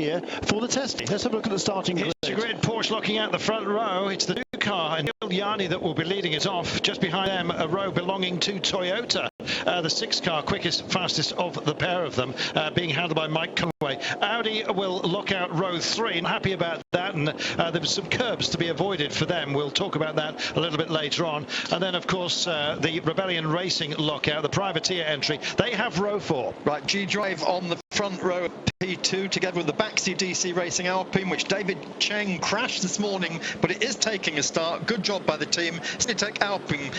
here for the testing. Let's have a look at the starting grid. It's the grid. Porsche locking out the front row. It's the new car, and Yanni that will be leading it off. Just behind them, a row belonging to Toyota. The 6 car, quickest, fastest of the pair of them, being handled by Mike Conway. Audi will lock out row 3. Not happy about that, and there was some curbs to be avoided for them. We'll talk about that a little bit later on. And then, of course, the Rebellion Racing lockout, the privateer entry. They have row 4. Right, G-Drive on the front row of P2, together with the Baxi DC Racing Alpine, which David Cheng crashed this morning, but it is taking a start. Good job by the team. Snitec Alpine,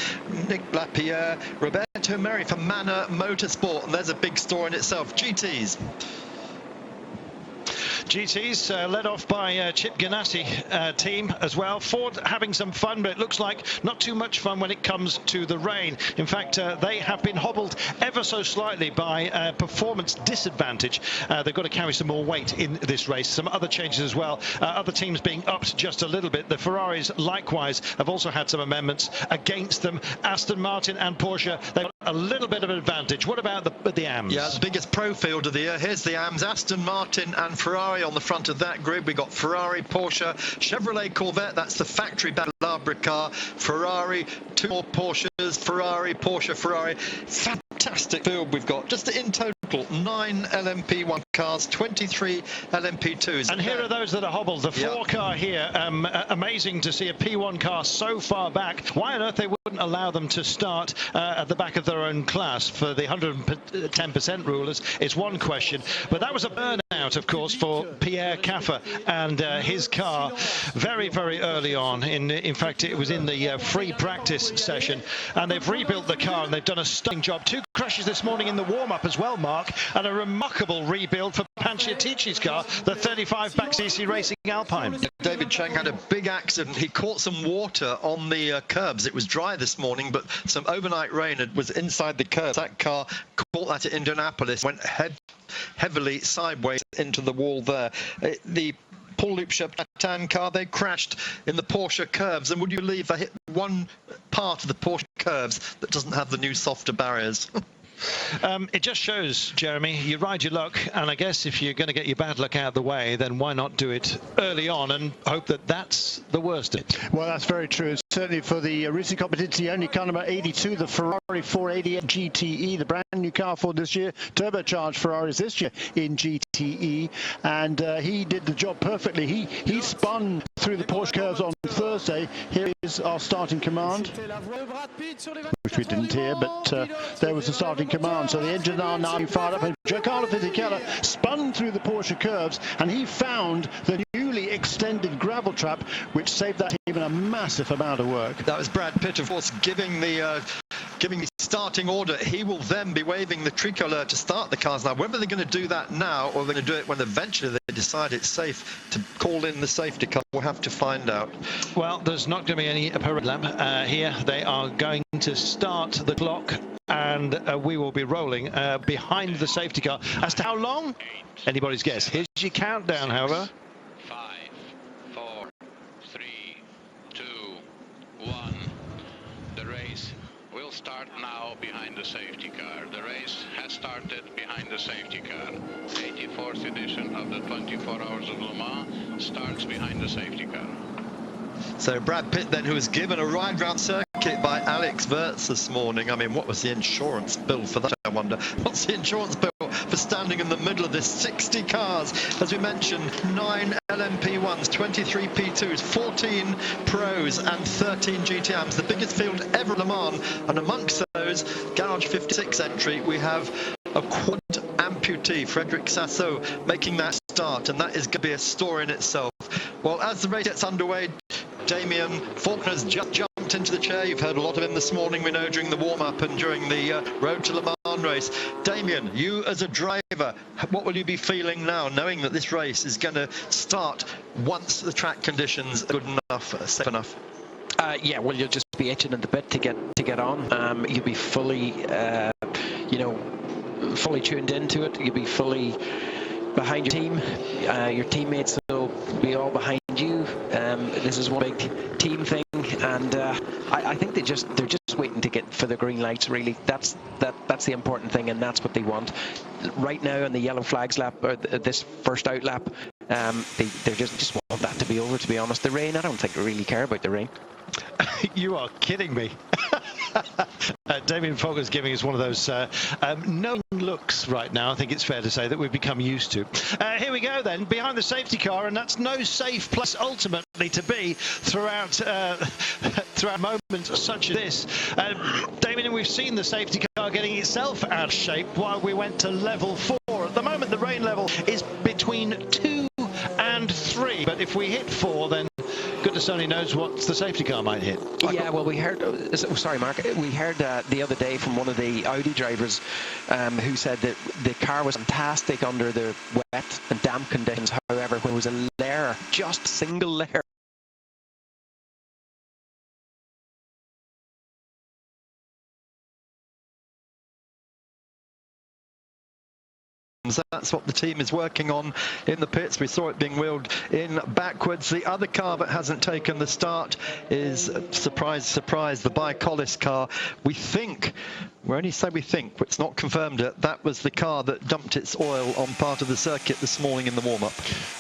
Nick Lapierre, Roberto Meri for Manor Motorsport, and there's a big store in itself. GTs led off by Chip Ganassi team as well. Ford having some fun, but it looks like not too much fun when it comes to the rain. In fact, they have been hobbled ever so slightly by performance disadvantage. They've got to carry some more weight in this race. Some other changes as well. Other teams being upped just a little bit. The Ferraris likewise have also had some amendments against them. Aston Martin and Porsche, they've got a little bit of an advantage. What about the AMs? Yeah, the biggest pro field of the year. Here's the AMs, Aston Martin and Ferrari on the front of that grid. We got Ferrari, Porsche, Chevrolet Corvette, that's the factory Labra car, Ferrari, 2 more Porsches, Ferrari, Porsche, Ferrari. Fantastic field we've got. Just in total, 9 LMP1 cars, 23 LMP2s. And here are those that are hobbled. The 4 car here, amazing to see a P1 car so far back. Why on earth they wouldn't allow them to start at the back of their own class for the 110% rulers is one question. But that was a burnout, of course, for Pierre Caffer and his car very, very early on. In fact, it was in the free practice session, and they've rebuilt the car and they've done a stunning job. 2 crashes this morning in the warm-up as well, Mark, and a remarkable rebuild for Panciatichi's car, the 35 Baxi Racing Alpine. David Cheng had a big accident. He caught some water on the curbs. It was dry this morning, but some overnight rain was inside the curbs. That car caught that at Indianapolis, went heavily sideways into the wall there. The Paul-Luc Chatin car, they crashed in the Porsche curves, and would you believe they hit one part of the Porsche curves that doesn't have the new softer barriers? It just shows, Jeremy, you ride your luck, and I guess if you're going to get your bad luck out of the way, then why not do it early on and hope that that's the worst of it? Well, that's very true. Certainly for the Risi Competizione car number 82, the Ferrari 488 GTE, the brand new car for this year, turbocharged Ferraris this year in GTE, and he did the job perfectly. He spun through the Porsche curves on Thursday. Here is our starting command, which we didn't hear, but there was the starting command. So the engines are now fired up, and Giancarlo Fisichella spun through the Porsche curves, and he found the newly extended gravel trap, which saved that even a massive amount of work. That was Brad Pitt, of course, giving the starting order. He will then be waving the tricolor to start the cars. Now, whether they're going to do that now or they're going to do it when eventually they decide it's safe to call in the safety car, we'll have to find out. Well, there's not going to be any parade lap here. They are going to start the clock, and we will be rolling behind the safety car. As to how long, anybody's guess. Here's your countdown, however. 5, 4, 3, 2, 1. The race will start now behind the safety car. The race has started behind the safety car. 84th edition of the 24 Hours of Le Mans starts behind the safety car. So Brad Pitt then, who was given a ride round circuit by Alex Wirtz this morning. I mean, what was the insurance bill for that, I wonder? What's the insurance bill for standing in the middle of this? 60 cars, as we mentioned, 9 LMP1s, 23 P2s, 14 Pros and 13 GTMs, the biggest field ever at Le Mans. And amongst those, Garage 56 entry, we have a quad amputee, Frederic Sasso, making that start, and that is going to be a story in itself. Well, as the race gets underway, Damien Faulkner's just jumped into the chair. You've heard a lot of him this morning, we know, during the warm-up and during the Road to Le Mans race. Damien, you as a driver, what will you be feeling now, knowing that this race is going to start once the track conditions are good enough, safe enough? Yeah, well, you'll just be itching at the bit to get on. You'll be fully, fully tuned into it. You'll be fully behind your team. Your teammates will be all behind you. This is one big team thing, and I think they're just waiting to get for the green lights. Really, that's the important thing, and that's what they want right now. On the yellow flags lap, or this first out lap, They just want that to be over, to be honest. The rain, I don't think they really care about the rain. You are kidding me. Damien Fogger's giving us one of those knowing looks right now. I think it's fair to say that we've become used to. Here we go then, behind the safety car, and that's no safe place ultimately to be throughout throughout moments such as this. Damien, we've seen the safety car getting itself out of shape while we went to level 4. At the moment, the rain level is between 2 and 3, but if we hit 4, then goodness only knows what the safety car might hit. Yeah, well, we heard, sorry Mark, we heard the other day from one of the Audi drivers who said that the car was fantastic under the wet and damp conditions. However, when it was a layer, just single layer, that's what the team is working on in the pits. We saw it being wheeled in backwards. The other car that hasn't taken the start is, surprise, surprise, the Collis car. We think, we only say we think, it's not confirmed yet, that was the car that dumped its oil on part of the circuit this morning in the warm-up.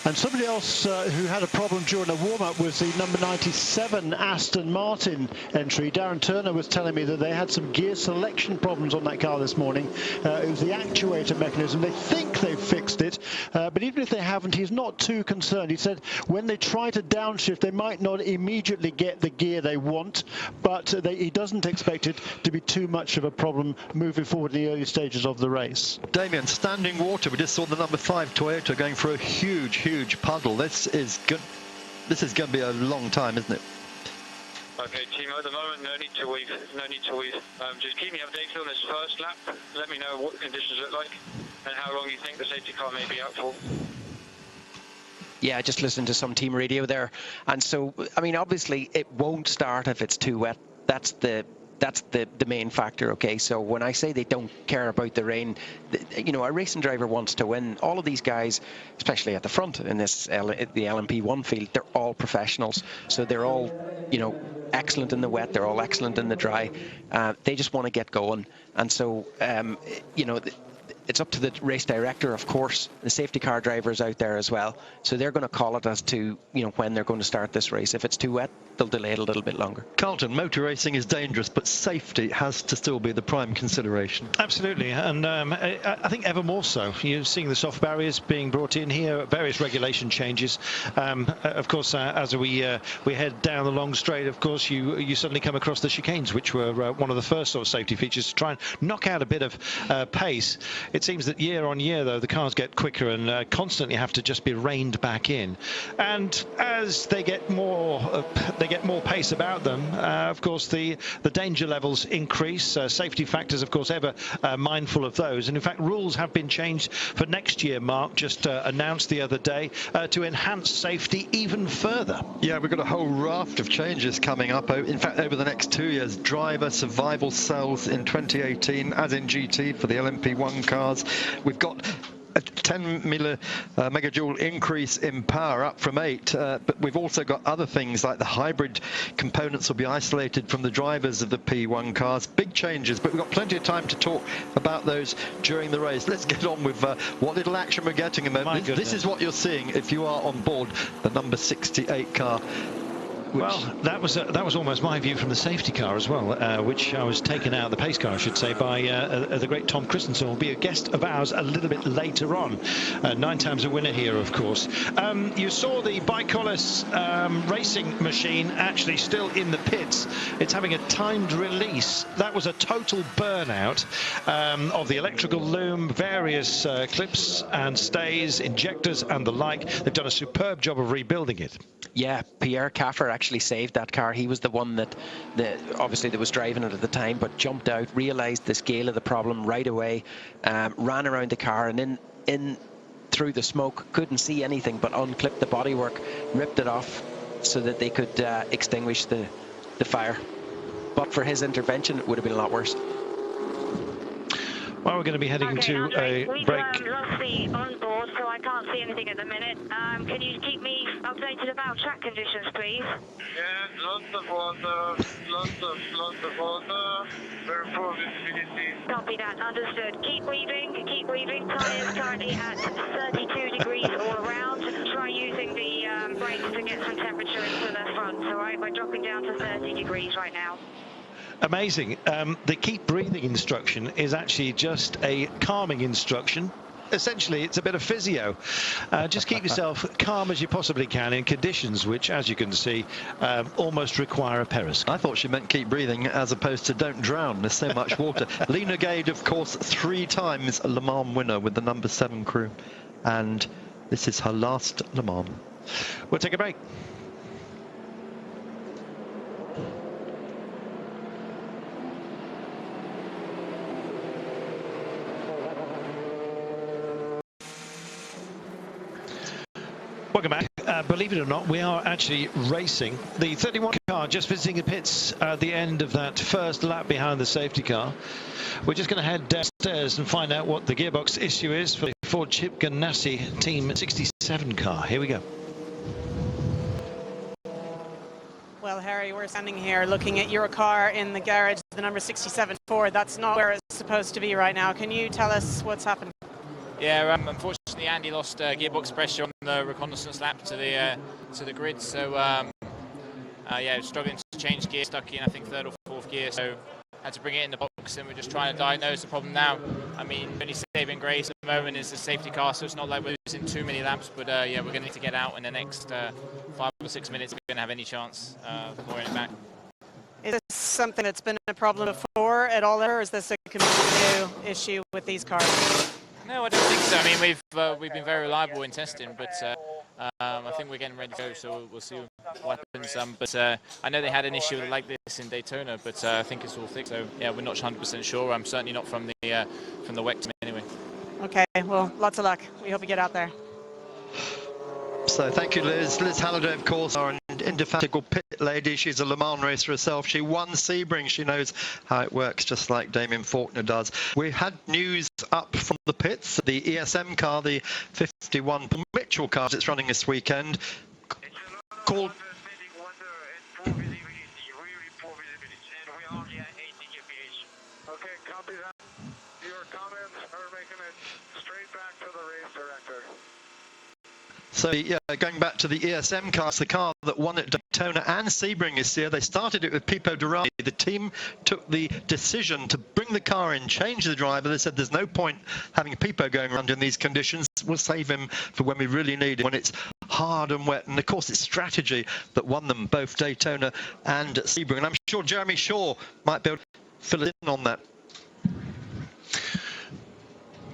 And somebody else who had a problem during the warm-up was the number 97 Aston Martin entry. Darren Turner was telling me that they had some gear selection problems on that car this morning. It was the actuator mechanism. They think they've fixed it, but even if they haven't, he's not too concerned. He said when they try to downshift, they might not immediately get the gear they want, but he doesn't expect it to be too much of a problem moving forward in the early stages of the race. Damien, standing water. We just saw the number 5 Toyota going through a huge puddle. This is good. This is going to be a long time, isn't it? Okay, team, at the moment, no need to weave. Just keep me updated on this first lap. Let me know what the conditions look like and how long you think the safety car may be out for. Yeah, I just listened to some team radio there. And so, I mean, obviously, it won't start if it's too wet. That's the main factor, okay? So when I say they don't care about the rain, you know, a racing driver wants to win. All of these guys, especially at the front in this the LMP1 field, they're all professionals. So they're all, you know, excellent in the wet. They're all excellent in the dry. They just want to get going. And so, you know, it's up to the race director, of course, the safety car drivers out there as well. So they're going to call it as to, you know, when they're going to start this race. If it's too wet, they'll delay it a little bit longer. Carlton, motor racing is dangerous, but safety has to still be the prime consideration. Absolutely, and I think ever more so. You're seeing the soft barriers being brought in here, various regulation changes. Of course, as we head down the long straight, of course, you suddenly come across the chicanes, which were one of the first sort of safety features to try and knock out a bit of pace. It seems that year on year, though, the cars get quicker and constantly have to just be reined back in. And as they get more pace about them, of course, the danger levels increase. Safety factors, of course, ever mindful of those. And in fact, rules have been changed for next year. Mark just announced the other day to enhance safety even further. Yeah, we've got a whole raft of changes coming up. In fact, over the next 2 years, driver survival cells in 2018, as in GT for the LMP1 cars. We've got a 10 megajoule increase in power, up from 8, but we've also got other things like the hybrid components will be isolated from the drivers of the P1 cars. Big changes, but we've got plenty of time to talk about those during the race. Let's get on with what little action we're getting in a moment. This is what you're seeing if you are on board the number 68 car. Well, that was almost my view from the safety car as well, which I was taken out, the pace car, I should say, by the great Tom Christensen, who will be a guest of ours a little bit later on. 9 times a winner here, of course. You saw the Collis racing machine actually still in the pits. It's having a timed release. That was a total burnout of the electrical loom, various clips and stays, injectors and the like. They've done a superb job of rebuilding it. Yeah, Pierre Caffer actually saved that car. He was the one that obviously that was driving it at the time, but jumped out, realized the scale of the problem right away, ran around the car and in through the smoke, couldn't see anything but unclipped the bodywork, ripped it off so that they could extinguish the fire. But for his intervention, it would have been a lot worse. Well, we're going to be heading to a break. We've lost the onboard, so I can't see anything at the minute. Can you keep me updated about track conditions, please? Yeah, lots of water, lots of water, very poor visibility. Copy that, understood. Keep weaving. Tyres currently at 32 degrees all around. Try pressing the brakes to get some temperature into the front. All right, we're dropping down to 30 degrees right now. Amazing. The keep breathing instruction is actually just a calming instruction. Essentially, it's a bit of physio. Just keep yourself calm as you possibly can in conditions which, as you can see, almost require a periscope. I thought she meant keep breathing as opposed to don't drown. There's so much water. Lena Gade, of course, 3 times Le Mans winner with the number 7 crew. And this is her last Le Mans. We'll take a break. Welcome back. Believe it or not, we are actually racing. The 31 car just visiting the pits at the end of that first lap behind the safety car. We're just going to head downstairs and find out what the gearbox issue is for the Ford Chip Ganassi Team 67 car. Here we go. Well, Harry, we're standing here looking at your car in the garage, the number 67 Ford. That's not where it's supposed to be right now. Can you tell us what's happened? Yeah, unfortunately Andy lost gearbox pressure on the reconnaissance lap to the grid, so yeah, struggling to change gear, stuck in I think 3rd or 4th gear, so had to bring it in the box, and we're just trying to diagnose the problem now. I mean, only saving grace at the moment is the safety car, so it's not like we're losing too many laps, but yeah, we're going to need to get out in the next 5 or 6 minutes if we're going to have any chance of pouring it back. Is this something that's been a problem before at all, or is this a completely new issue with these cars? No, I don't think so. I mean, we've been very reliable in testing, but I think we're getting ready to go, so we'll see what happens. But I know they had an issue like this in Daytona, but I think it's all fixed. So yeah, we're not 100% sure. I'm certainly not from the WEC team anyway. Okay, well, lots of luck. We hope you get out there. So thank you, Liz. Liz Halliday, of course, our indefatigable pit lady. She's a Le Mans racer herself. She won Sebring. She knows how it works, just like Damien Faulkner does. We had news up from the pits. The ESM car, the 51 Mitchell car that's running this weekend, called... Okay, copy that. Your comments are making it straight back to the race director. So, yeah, going back to the ESM car, the car that won at Daytona and Sebring this year. They started it with Pipo Derani. The team took the decision to bring the car in, change the driver. They said there's no point having Pipo going around in these conditions. We'll save him for when we really need him, when it's hard and wet. And, of course, it's strategy that won them both Daytona and Sebring. And I'm sure Jeremy Shaw might be able to fill in on that.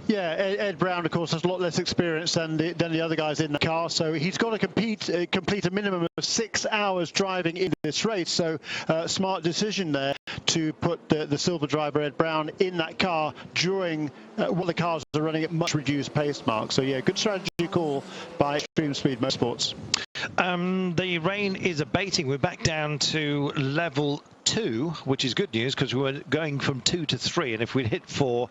Yeah, Ed Brown, of course, has a lot less experience than the other guys in the car, so he's got to complete a minimum of 6 hours driving in this race. So smart decision there to put the silver driver Ed Brown in that car during while the cars are running at much reduced pace, Mark. So yeah, good strategy call by Extreme Speed Motorsports. The rain is abating. We're back down to level 2, which is good news because we were going from 2 to 3, and if we'd hit 4,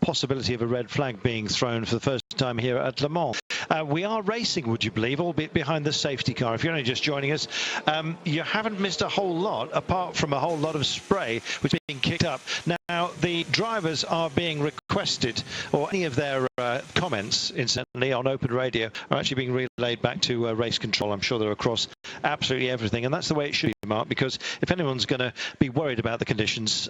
possibility of a red flag being thrown for the first time here at Le Mans. We are racing, would you believe, albeit behind the safety car. If you're only just joining us, you haven't missed a whole lot, apart from a whole lot of spray which is being kicked up. Now, the drivers are being requested, or any of their comments, incidentally, on open radio, are actually being relayed back to race control. I'm sure they're across absolutely everything, and that's the way it should be, Mark, because if anyone's going to be worried about the conditions,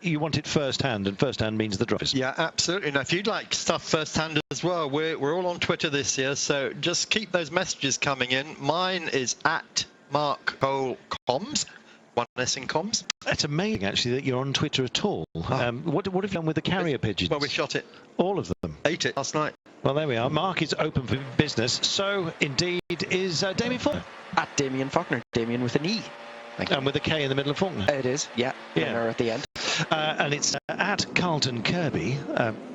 you want it firsthand, and firsthand means the drivers. Yeah, absolutely. Now, if you'd like stuff firsthand as well, we're all on Twitter this year, so just keep those messages coming in. Mine is at Mark Cole Comms. One S in comms. It's amazing, actually, that you're on Twitter at all. What have you done with the carrier pigeons? Well, we shot it. All of them? Ate it last night. Well, there we are. Mark is open for business. So, indeed, is Damien Faulkner. At Damien Faulkner. Damien with an E. And with a K in the middle of Faulkner. It is, yeah. Or at the end. And it's at Carlton Kirby,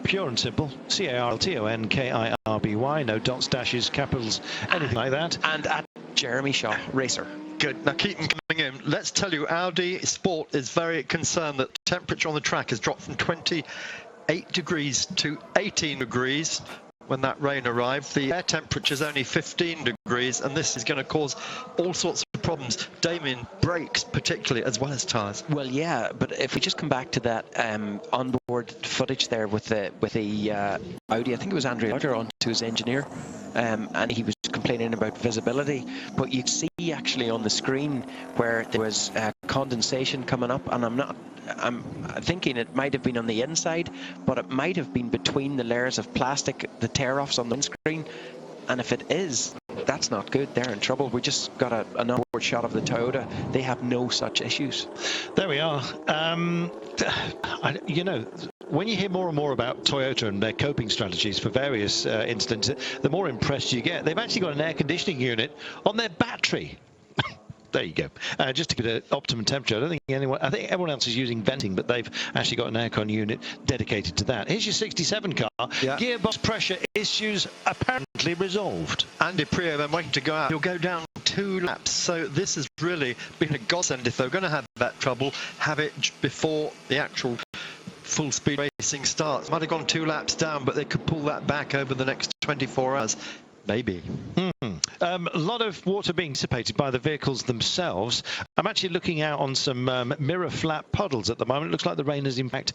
pure and simple, CarltonKirby, no dots, dashes, capitals, anything like that. And at Jeremy Shaw, racer. Good. Now keep them coming in. Let's tell you, Audi Sport is very concerned that temperature on the track has dropped from 28 degrees to 18 degrees. when that rain arrived. The air temperature is only 15 degrees, and this is going to cause all sorts of problems. Damien, brakes particularly, as well as tyres. Well, yeah, but if we just come back to that onboard footage there with the Audi, I think it was Andrea Lauder on to his engineer, and he was complaining about visibility. But you see actually on the screen where there was condensation coming up, and I'm thinking it might have been on the inside, but it might have been between the layers of plastic, the tear-offs on the windscreen. And if it is, that's not good. They're in trouble. We just got an onboard shot of the Toyota. They have no such issues. There we are. You know, when you hear more and more about Toyota and their coping strategies for various incidents, the more impressed you get. They've actually got an air conditioning unit on their battery. There you go. Just to get an optimum temperature. I think everyone else is using venting, but they've actually got an aircon unit dedicated to that. Here's your 67 car. Yeah. Gearbox pressure issues apparently resolved. Andy Prio then waiting to go out. He'll go down 2 laps. So this has really been a godsend. If they're going to have that trouble, have it before the actual full speed racing starts. Might have gone 2 laps down, but they could pull that back over the next 24 hours. Maybe. A lot of water being dissipated by the vehicles themselves. I'm actually looking out on some mirror flat puddles at the moment. It looks like the rain has in fact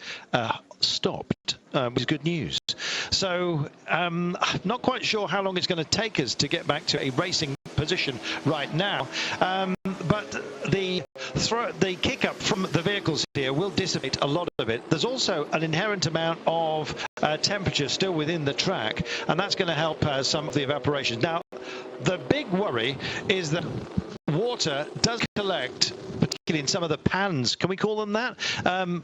stopped, which is good news. So I'm not quite sure how long it's going to take us to get back to a racing position right now. But the kick up from the vehicles here will dissipate a lot of it. There's also an inherent amount of temperature still within the track, and that's going to help some of the evaporation. Now, the big worry is that water does collect, particularly in some of the pans, can we call them that,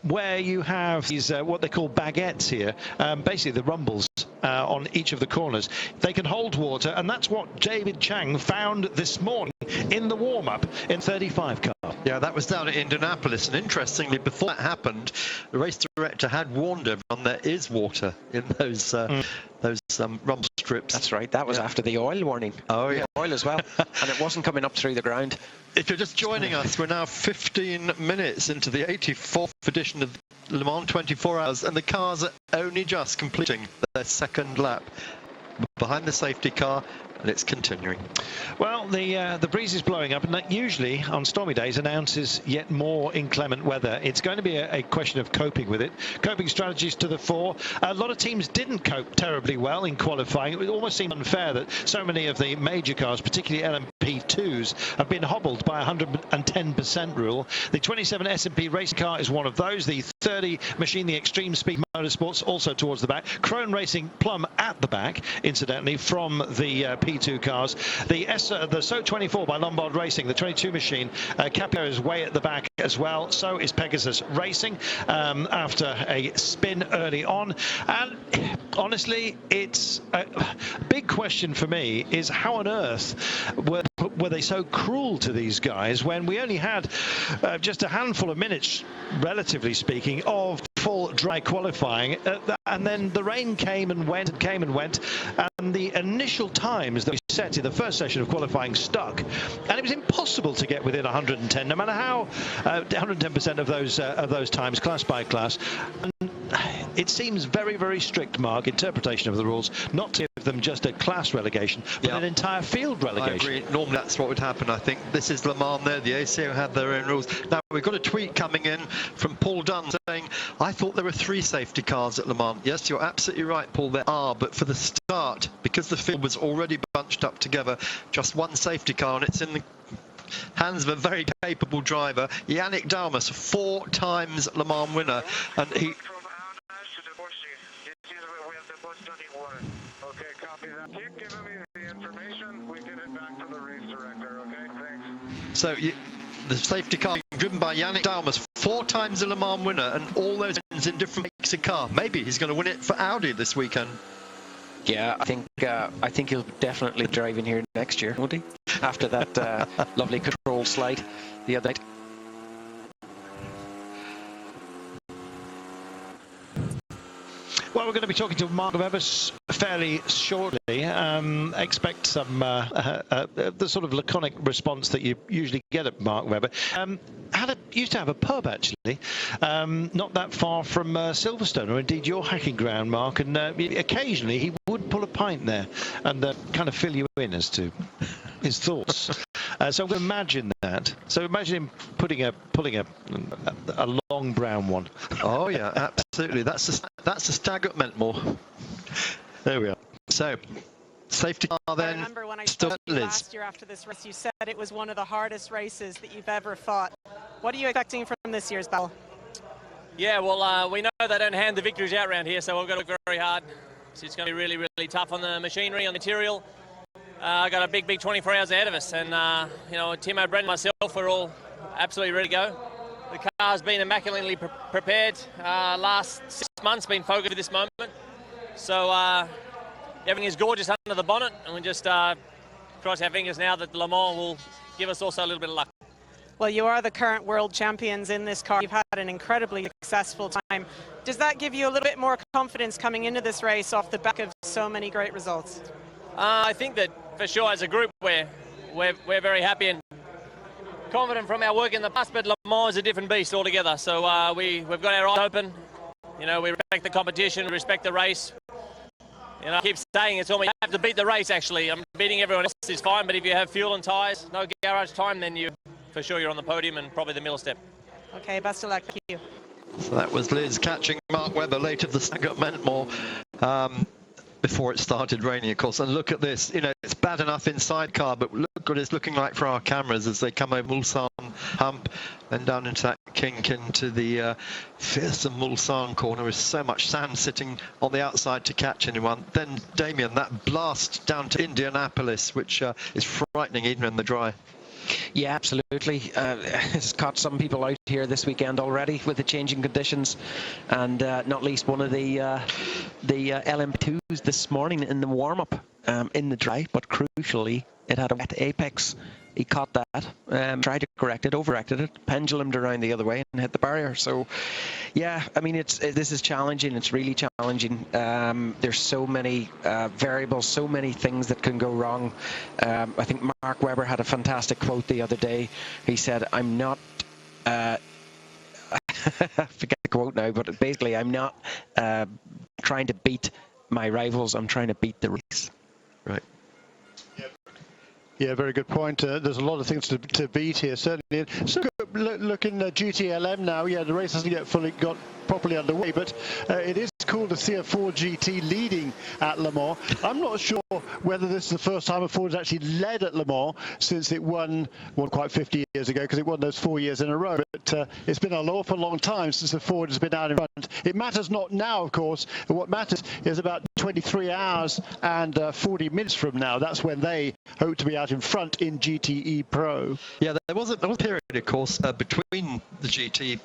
where you have these what they call baguettes here, basically the rumbles on each of the corners. They can hold water, and that's what David Chang found this morning in the warm-up in 35 car. Yeah, that was down at Indianapolis, and interestingly, before that happened, the race director had warned everyone there is water in those rumble strips. That's right. That was after the oil warning. Oh, yeah. Oil as well. And it wasn't coming up through the ground. If you're just joining us, we're now 15 minutes into the 84th edition of Le Mans 24 Hours, and the cars are only just completing their second lap behind the safety car, and it's continuing. Well, the breeze is blowing up, and that usually on stormy days announces yet more inclement weather. It's going to be a question of coping with it. Coping strategies to the fore. A lot of teams didn't cope terribly well in qualifying. It almost seemed unfair that so many of the major cars, particularly LMP2s, have been hobbled by 110% rule. The 27 S&P racing car is one of those. The 30 machine, the Extreme Speed Motorsports, also towards the back. Krone Racing Plum at the back, incidentally, from the P2 cars. The SO 24 by Lombard Racing, the 22 machine, Capio is way at the back as well. So is Pegasus Racing after a spin early on. And honestly, it's a big question for me is how on earth were they so cruel to these guys when we only had just a handful of minutes, relatively speaking, of full dry qualifying, and then the rain came and went, and the initial times that we set in the first session of qualifying stuck, and it was impossible to get within 110, no matter how 110% of those times, class by class. And it seems very, very strict, Mark, interpretation of the rules, not to give them just a class relegation, but an entire field relegation. I agree. Normally that's what would happen. I think this is Le Mans there. The ACO have their own rules. Now, we've got a tweet coming in from Paul Dunn saying, I thought there were 3 safety cars at Le Mans. Yes, you're absolutely right, Paul, there are, but for the start, because the field was already bunched up together, just 1 safety car, and it's in the hands of a very capable driver, Yannick Dalmas, 4 times Le Mans winner, and he... Okay, copy that. Keep giving me the information. We get it back to the race director, okay? Thanks. So the safety car driven by Yannick Dalmas, 4 times a Le Mans winner, and all those wins in different makes of car. Maybe he's going to win it for Audi this weekend. Yeah, I think he'll definitely be driving here next year, won't he? After that lovely control slide the other night. Well, we're going to be talking to Mark Webber fairly shortly. Expect some the sort of laconic response that you usually get at Mark Webber. Used to have a pub, actually, not that far from Silverstone, or indeed your hacking ground, Mark, and occasionally he would pull up pint there, and kind of fill you in as to his thoughts. So imagine that. So imagine him pulling a long brown one. Oh yeah, absolutely. That's the stag up Mentmore. There we are. So safety car then. I remember when I still spoke to you Liz. last year after this race, you said it was one of the hardest races that you've ever fought. What are you expecting from this year's battle? Yeah, well, we know they don't hand the victories out around here, so we've got to work very hard. So it's going to be really, really tough on the machinery, on the material. I've got a big 24 hours ahead of us, and you know, Timo, Brent, and myself are all absolutely ready to go. The car's been immaculately prepared. Last 6 months been focused for this moment. So everything is gorgeous under the bonnet, and we just cross our fingers now that Le Mans will give us also a little bit of luck. Well, you are the current world champions in this car. You've had an incredibly successful time. Does that give you a little bit more confidence coming into this race off the back of so many great results? I think that for sure as a group we're very happy and confident from our work in the past, but Le Mans is a different beast altogether. So we've got our eyes open. You know, we respect the competition, we respect the race. You know, I keep saying it's almost you have to beat the race actually. Beating everyone else is fine, but if you have fuel and tyres, no garage time, then for sure you're on the podium and probably the middle step. Okay, best of luck. Thank you. So that was Liz catching Mark Webber late of the stag up Mentmore before it started raining, of course. And look at this, you know, it's bad enough inside car, but look what it's looking like for our cameras as they come over Mulsanne hump, then down into that kink into the fearsome Mulsanne corner with so much sand sitting on the outside to catch anyone. Then Damien, that blast down to Indianapolis, which is frightening even in the dry. Yeah, absolutely. It's caught some people out here this weekend already with the changing conditions, and not least one of the LMP2s this morning in the warm-up in the dry, but crucially it had a wet apex. He caught that, tried to correct it, overcorrected it, pendulumed around the other way and hit the barrier. So yeah, I mean, this is challenging. It's really challenging. There's so many variables, so many things that can go wrong. I think Mark Webber had a fantastic quote the other day. He said, I'm not I forget the quote now, but basically I'm not trying to beat my rivals, I'm trying to beat the race. Right. Yeah, very good point. There's a lot of things to beat here, certainly. So looking at GTLM now, yeah, the race hasn't yet got properly underway, but it is cool to see a Ford GT leading at Le Mans. I'm not sure whether this is the first time a Ford has actually led at Le Mans since it won quite 50 years ago, because it won those 4 years in a row. But it's been an awful long time since the Ford has been out in front. It matters not now, of course. What matters is about 23 hours and 40 minutes from now. That's when they hope to be out in front in GTE Pro. Yeah, there was a period, of course, between the GT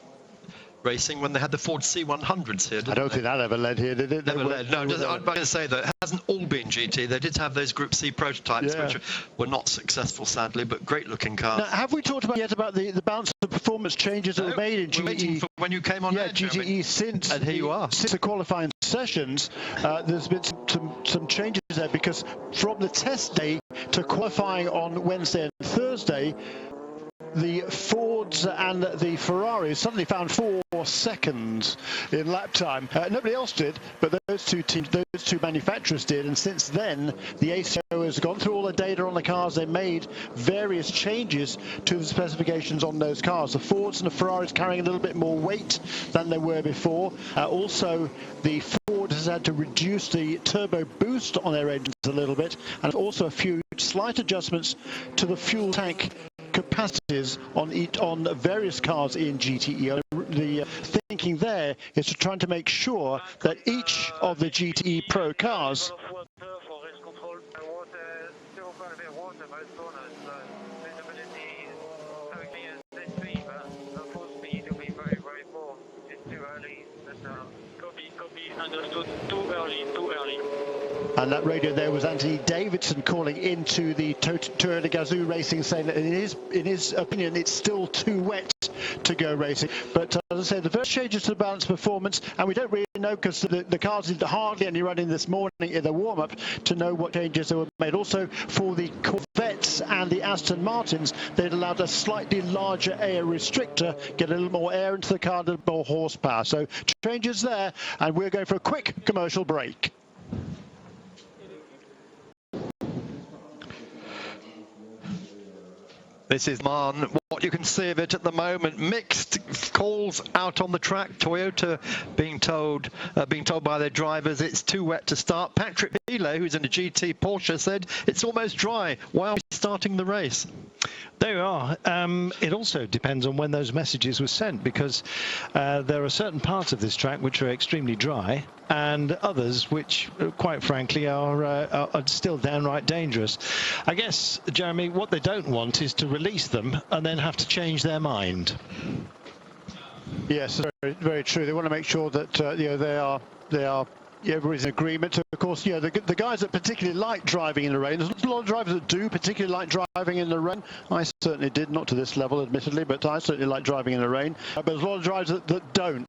racing when they had the Ford C100s here. I don't think that ever led here, did it? Never led. No, I'm going to say that it hasn't all been GT. They did have those Group C prototypes, which were not successful, sadly, but great-looking cars. Now, have we talked about the balance of performance changes that were made in GTE? Waiting for when you came on. Yeah, GTE since and here you are. Since the qualifying sessions, there's been some changes there, because from the test day to qualifying on Wednesday and Thursday, the Fords and the Ferraris suddenly found 4 seconds in lap time. Nobody else did, but those two manufacturers did. And since then, the ACO has gone through all the data on the cars. They made various changes to the specifications on those cars. The Fords and the Ferraris carrying a little bit more weight than they were before. Also, the Ford has had to reduce the turbo boost on their engines a little bit, and also a few slight adjustments to the fuel tank capacities on various cars in GTE. The thinking there is to try to make sure that each of the GTE Pro cars understood. Too early. And that radio there was Anthony Davidson calling into the Tour de Gazoo Racing, saying that in his opinion, it's still too wet to go racing. But as I said, the first changes to the balance performance, and we don't really know, because the cars did hardly any running this morning in the warm-up to know what changes they were made. Also, for the Corvettes and the Aston Martins, they'd allowed a slightly larger air restrictor, get a little more air into the car, a little more horsepower. So changes there, and we're going for a quick commercial break. This is Man. What you can see of it at the moment, mixed calls out on the track. Toyota being told by their drivers it's too wet to start. Patrick Pile, who's in a GT Porsche, said it's almost dry. Why are we starting the race? There you are. It also depends on when those messages were sent, because there are certain parts of this track which are extremely dry, and others which, quite frankly, are still downright dangerous. I guess, Jeremy, what they don't want is to release them and then have to change their mind. Yes, very, very true. They want to make sure that everybody's in agreement. Of course, the guys that particularly like driving in the rain, there's a lot of drivers that do particularly like driving in the rain. I certainly did, not to this level, admittedly, but I certainly like driving in the rain. But there's a lot of drivers that don't.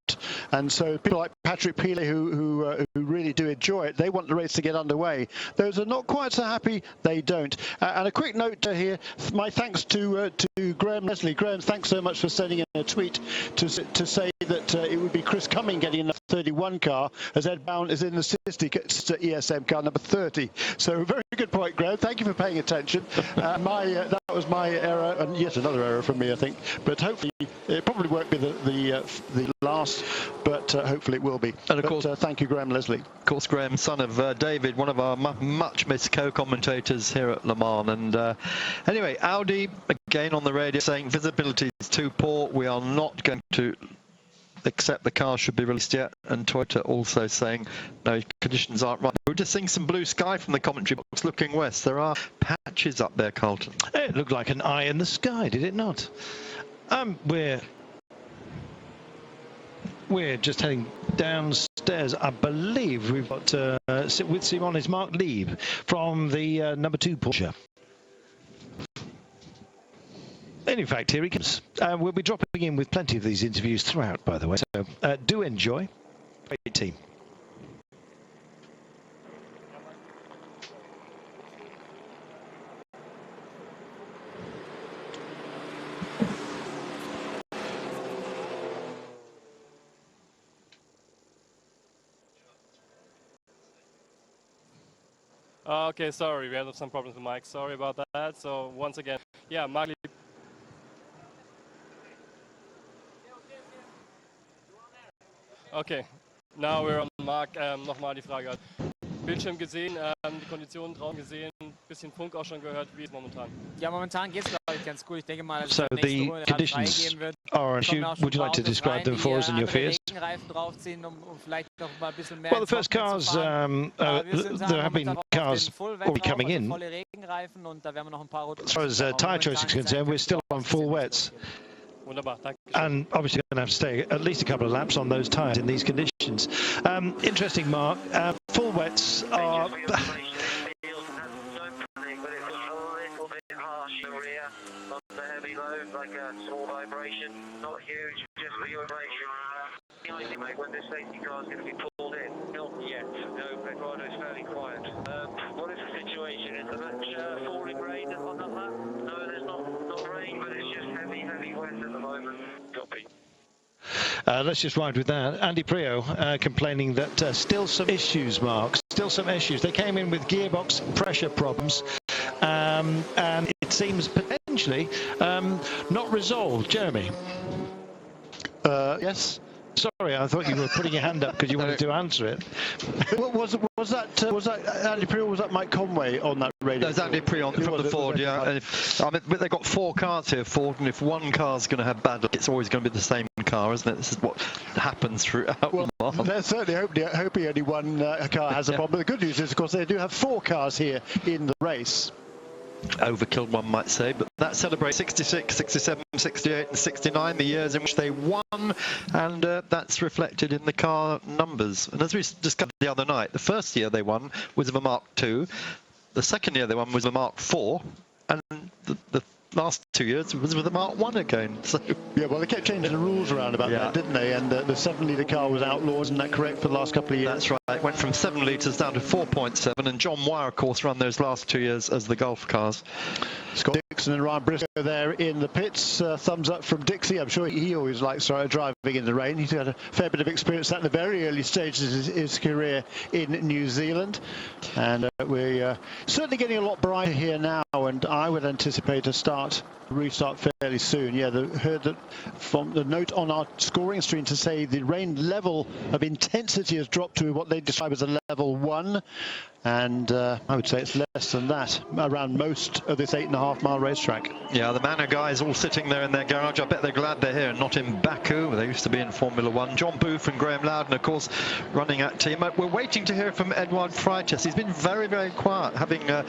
And so people like Patrick Pile, who really do enjoy it, they want the race to get underway. Those are not quite so happy, they don't. And a quick note here, my thanks to Graham Leslie. Graham, thanks so much for sending in a tweet to say that it would be Chris Cumming getting in the 31 car, as Ed Bound is in the 60 ESM car number 30. So very good point, Graham. Thank you for paying attention. That was my error, and yet another error from me, I think. But hopefully, it probably won't be the last, but hopefully it will be. And of course, thank you, Graham Leslie. Of course, Graham, son of David, one of our much missed co-commentators here at Le Mans. And anyway, Audi again on the radio saying visibility is too poor. We are not going to accept the car should be released yet, and Toyota also saying no, conditions aren't right. We're just seeing some blue sky from the commentary box looking west. There are patches up there, Carlton. It looked like an eye in the sky, did it not? We're just heading downstairs. I believe we've got with Simon is Mark Lieb from the number 2 Porsche. And in fact, here he comes. We'll be dropping in with plenty of these interviews throughout, by the way, so do enjoy. Great team. Okay, sorry, we had some problems with Mike. Sorry about that. So once again, yeah, Mark. Okay, now we're on Mark. Nochmal die Frage. Bildschirm gesehen, die Konditionen draußen gesehen, bisschen Funk auch schon gehört, wie es momentan? Ja, momentan geht's glaube ich ganz gut. Ich denke mal, dass so the conditions are, would you like to describe them for us in your fears? Well, the first cars, there have been cars already coming in. As far as tyre choice is concerned, we're still on full wets. And obviously going to have to stay at least a couple of laps on those tyres in these conditions. Interesting, Mark. Full wets are... The heavy load, like a small vibration, not huge, just the vibration. Mate, when this safety car is going to be pulled in? Not yet. No, Eduardo is fairly quiet. What is the situation? Is there much falling rain on that lap? No, there's not rain, but it's just heavy wet at the moment. Copy. Let's just ride with that. Andy Prio complaining that still some issues, Mark. Still some issues. They came in with gearbox pressure problems, and it seems potentially not resolved. Jeremy? Yes. Sorry, I thought you were putting your hand up because you wanted to answer it. was that Andy Prio, was that Mike Conway on that radio? There's Andy Prio from the Ford, yeah. And but they've got 4 cars here, Ford, and if one car's going to have bad luck, it's always going to be the same car, isn't it? This is what happens throughout. Well, they're certainly hoping only one car has a problem. But the good news is, of course, they do have 4 cars here in the race. Overkill, one might say, but that celebrates 66, 67, 68 and 69, the years in which they won, and that's reflected in the car numbers. And as we discovered the other night, the first year they won was of a Mark II, the second year they won was a Mark IV, and the last 2 years was with the Mark I again. So yeah, well, they kept changing the rules around about that, didn't they? And the 7-litre car was outlawed, isn't that correct, for the last couple of years? That's right. It went from 7 litres down to 4.7, and John Wire, of course, ran those last 2 years as the Golf cars. Scott Dixon and Ryan Briscoe there in the pits. Thumbs up from Dixie. I'm sure he always likes driving in the rain. He's had a fair bit of experience that in the very early stages of his career in New Zealand. And we're certainly getting a lot brighter here now and I would anticipate a restart fairly soon. Yeah, heard that from the note on our scoring screen to say the rain level of intensity has dropped to what they describe as a level 1. And I would say it's less than that around most of this 8.5-mile racetrack. Yeah, the Manor guys all sitting there in their garage. I bet they're glad they're here and not in Baku. They used to be in Formula 1. John Booth and Graham Loudon, of course, running at team. We're waiting to hear from Edouard Freitas. He's been very, very quiet, having been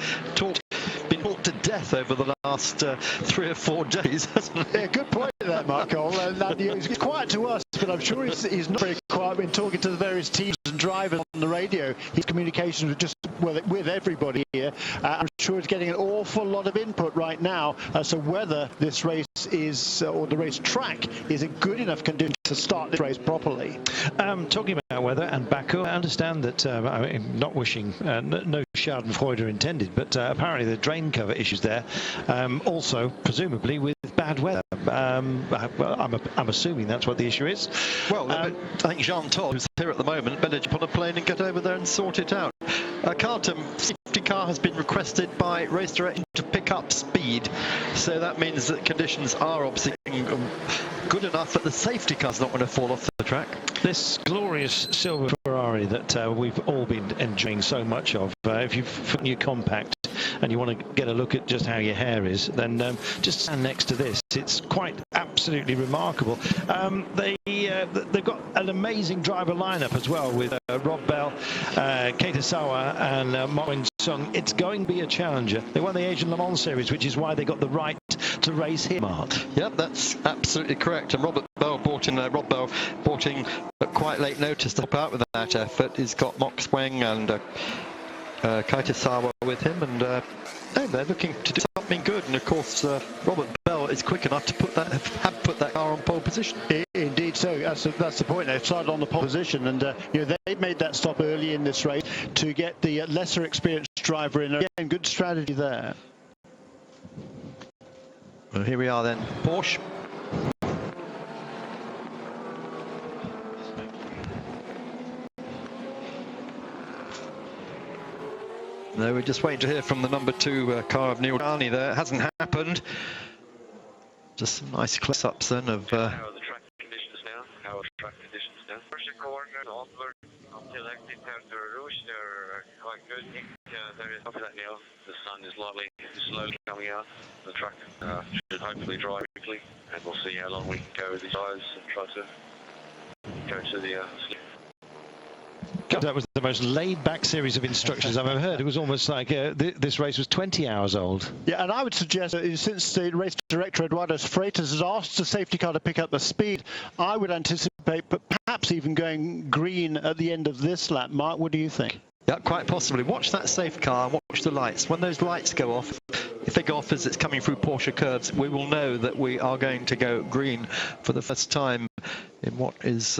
talked to death over the last 3 or 4 days, hasn't he? Yeah, good point that, Mark Cole. He's quiet to us, but I'm sure he's not very quiet when talking to the various teams and drivers on the radio. His communications with everybody here. I'm sure he's getting an awful lot of input right now as to whether this race is, or the race track is in good enough condition to start this race properly. Talking about weather and Baku, I understand that, not wishing, no Schadenfreude intended, but apparently the drain cover issues there, also presumably with bad weather. Well, I'm assuming that's what the issue is. Well, I think Jean Todt, who's here at the moment, better jump on a plane and get over there and sort it out. Carlton, safety car has been requested by race director to pick up speed, so that means that conditions are obviously good enough that the safety car's not going to fall off the track. This glorious silver Ferrari that we've all been enjoying so much of, if you've your compact and you want to get a look at just how your hair is, then just stand next to this. It's quite absolutely remarkable. They've got an amazing driver lineup as well, with Rob Bell, Keita Sawa and Mo Sung. It's going to be a challenger. They won the Asian Le Mans Series, which is why they got the right to race here, Mark. Yep, that's absolutely correct. And Rob Bell brought in at quite late notice to help out with that effort. He's got Mox Weng and Keita Sawa with him, and they're looking to do something good. And of course, Robert Bell is quick enough to put that car on pole position. Indeed, so that's the point. They've started on the pole position, and they made that stop early in this race to get the lesser experienced driver in. Again, good strategy there. Well, here we are then, Porsche. No, we're just waiting to hear from the number 2 car of Neil Carney there. It hasn't happened. Just some nice close-ups then of... How are the track conditions now? How are the track conditions now? First corner, onward, until exit out to Rouge, they're quite good. There is, after that now, the sun is slowly coming out. The track should hopefully dry quickly, and we'll see how long we can go with these tires and try to go to the slip. That was the most laid-back series of instructions I've ever heard. It was almost like this race was 20 hours old. Yeah, and I would suggest that since the race director Eduardo Freitas has asked the safety car to pick up the speed, I would anticipate perhaps even going green at the end of this lap. Mark, what do you think? Yeah, quite possibly. Watch that safe car and watch the lights. When those lights go off, if they go off as it's coming through Porsche curves, we will know that we are going to go green for the first time in what is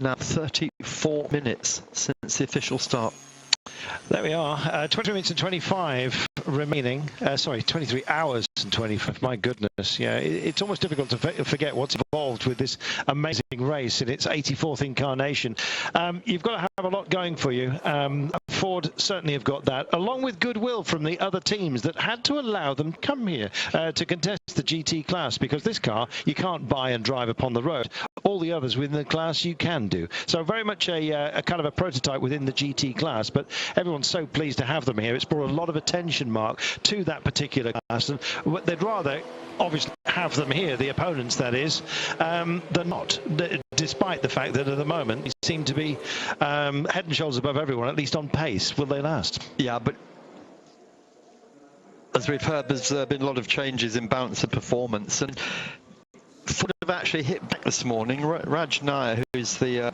now 34 minutes since the official start. There we are, 20 minutes and 25 remaining. 23 hours and 25. My goodness, yeah, it's almost difficult to forget what's involved with this amazing race in its 84th incarnation. You've got to have a lot going for you. Ford certainly have got that, along with goodwill from the other teams that had to allow them to come here to contest the GT class, because this car you can't buy and drive upon the road. All the others within the class you can do. So very much a kind of a prototype within the GT class, but everyone's so pleased to have them here. It's brought a lot of attention, Mark, to that particular class, and they'd rather obviously have them here, the opponents that is, than not, despite the fact that at the moment they seem to be head and shoulders above everyone, at least on pace. Will they last? Yeah, but as we've heard, there's been a lot of changes in balance of performance, and Ford have actually hit back this morning. Raj Nair, who is the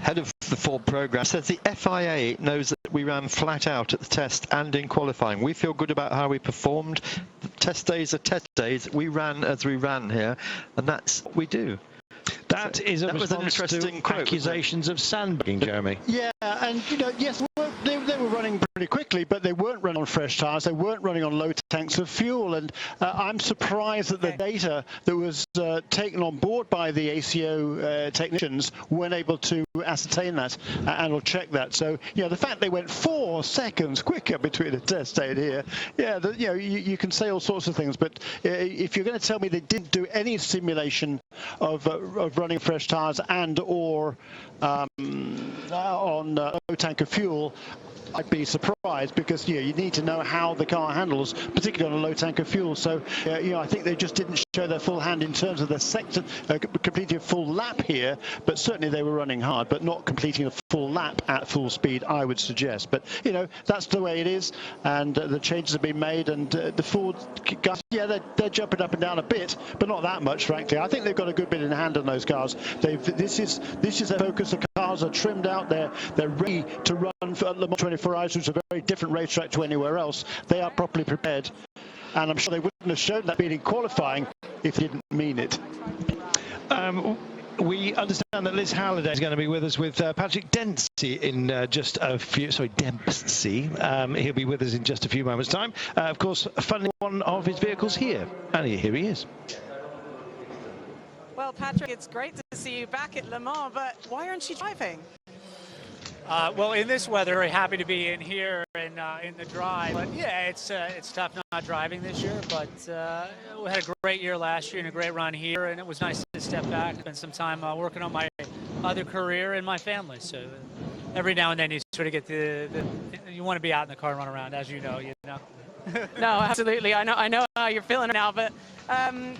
head of the Ford program, says the FIA knows that we ran flat out at the test and in qualifying. We feel good about how we performed. The test days are test days. We ran as we ran here, and that's what we do. That is a response to accusations of sandbagging, Jeremy. Yeah, and yes, they were running running pretty quickly, but they weren't running on fresh tyres. They weren't running on low tanks of fuel. And I'm surprised that the data that was taken on board by the ACO technicians weren't able to ascertain that and will check that. So, the fact they went 4 seconds quicker between the test day and here, you can say all sorts of things. But if you're going to tell me they didn't do any simulation of running fresh tyres and or on low tank of fuel, I'd be surprised, because you need to know how the car handles, particularly on a low tank of fuel. So I think they just didn't show their full hand in terms of the sector completing a full lap here, but certainly they were running hard, but not completing a full lap at full speed, I would suggest. But that's the way it is, and the changes have been made, and the Ford guys, they're jumping up and down a bit, but not that much, frankly. I think they've got a good bit in hand on those cars. This is their focus. The cars are trimmed out. They're ready to run for Le Mans 24 Hours, which is a very different racetrack to anywhere else. They are properly prepared, and I'm sure they wouldn't have shown that being in qualifying if they didn't mean it. We understand that Liz Halliday is going to be with us with Patrick Dempsey in just a few. Sorry, Dempsey. He'll be with us in just a few moments' time. Of course, funding one of his vehicles here, and here he is. Well, Patrick, it's great to see you back at Le Mans, but why aren't you driving? Well, in this weather, very happy to be in here and in the drive. But yeah, it's tough not driving this year. But we had a great year last year and a great run here, and it was nice to step back, spend some time working on my other career and my family. So every now and then you sort of get you want to be out in the car and run around, as you know. No, absolutely. I know how you're feeling now, but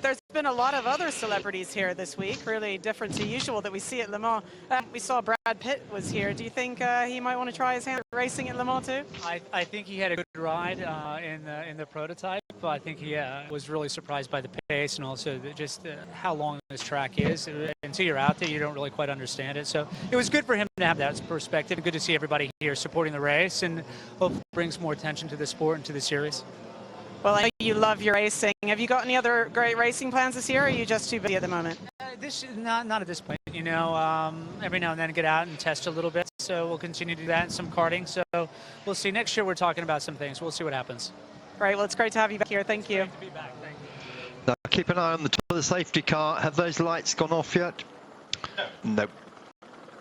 there's been a lot of other celebrities here this week, really different to usual that we see at Le Mans. We saw Brad Pitt was here. Do you think he might want to try his hand at racing at Le Mans too? I think he had a good ride in the prototype. I think he was really surprised by the pace and also just how long this track is. Until you're out there, you don't really quite understand it. So it was good for him to have that perspective. Good to see everybody here supporting the race, and hope it brings more attention to the sport and to the series. Well, I know you love your racing. Have you got any other great racing plans this year, or are you just too busy at the moment? Not at this point. Every now and then get out and test a little bit. So we'll continue to do that and some karting. So we'll see. Next year we're talking about some things. We'll see what happens. Great. Well, it's great to have you back here. Thank you. Great to be back. Thank you. Now, keep an eye on the top of the safety car. Have those lights gone off yet? No.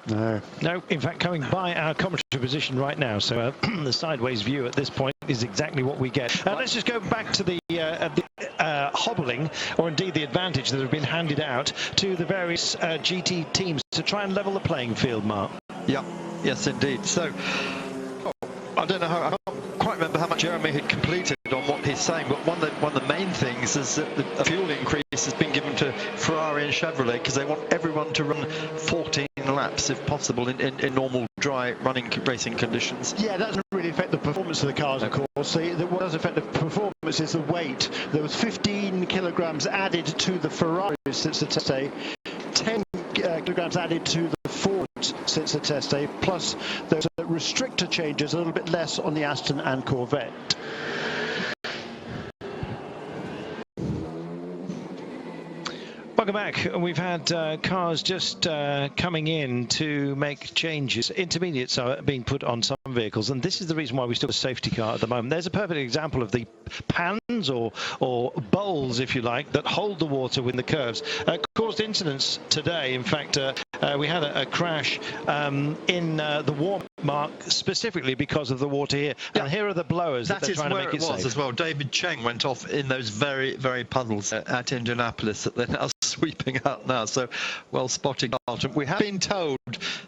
No, in fact, coming by our commentary position right now, so the sideways view at this point is exactly what we get. Let's just go back to the hobbling, or indeed the advantage that have been handed out to the various GT teams to try and level the playing field, Mark. Yeah, yes, indeed. So, I don't know I can't quite remember how much Jeremy had completed on what he's saying, but one of the main things is that the fuel increase has been given to Ferrari and Chevrolet because they want everyone to run 14 laps if possible in normal dry running racing conditions. Yeah, that doesn't really affect the performance of the cars, of course. What does affect the performance is the weight. There was 15 kilograms added to the Ferraris since the test day, 10 kilograms added to the Fords since the test day, plus those restrictor changes, a little bit less on the Aston and Corvette. Welcome back. We've had cars just coming in to make changes. Intermediates are being put on some vehicles, and this is the reason why we still have a safety car at the moment. There's a perfect example of the pans or bowls, if you like, that hold the water with the curves. Caused incidents today. In fact, we had a crash in the warm mark specifically because of the water here. Yeah. And here are the blowers that they're trying to make it safe. That is where it was as well. David Cheng went off in those very, very puddles at Indianapolis that they're now sweeping out now. So well spotted, Carlton. We have been told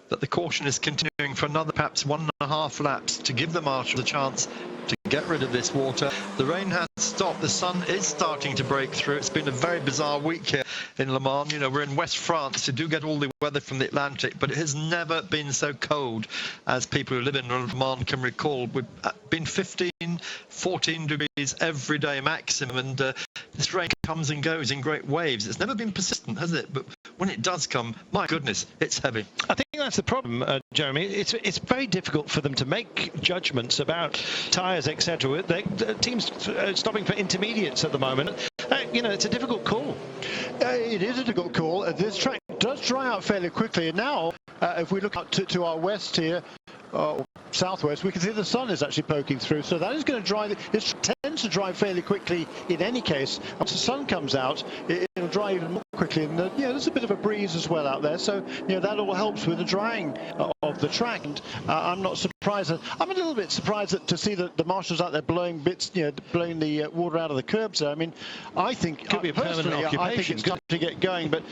that the caution is continuing for another perhaps 1.5 laps to give the marshal a chance to get rid of this water. The rain has stopped. The sun is starting to break through. It's been a very bizarre week here in Le Mans. We're in West France. You do get all the weather from the Atlantic, but it has never been so cold as people who live in Le Mans can recall. We've been 15, 14 degrees every day maximum, and this rain comes and goes in great waves. It's never been persistent, has it? But when it does come, my goodness, it's heavy. I think that's the problem, Jeremy. It's very difficult for them to make judgments about tyres, etc. The teams stopping for intermediates at the moment. It's a difficult call. It is a difficult call. This track does dry out fairly quickly, and now if we look out to our west here, southwest, we can see the sun is actually poking through, so that is going to drive. It tends to dry fairly quickly in any case. Once the sun comes out, it'll dry even more quickly, and there's a bit of a breeze as well out there, so that all helps with the drying of the track. And I'm not surprised. I'm a little bit surprised to see the marshals out there blowing bits, blowing the water out of the curbs there. I mean, I think could be a permanent occupation. I think it's time to get going, but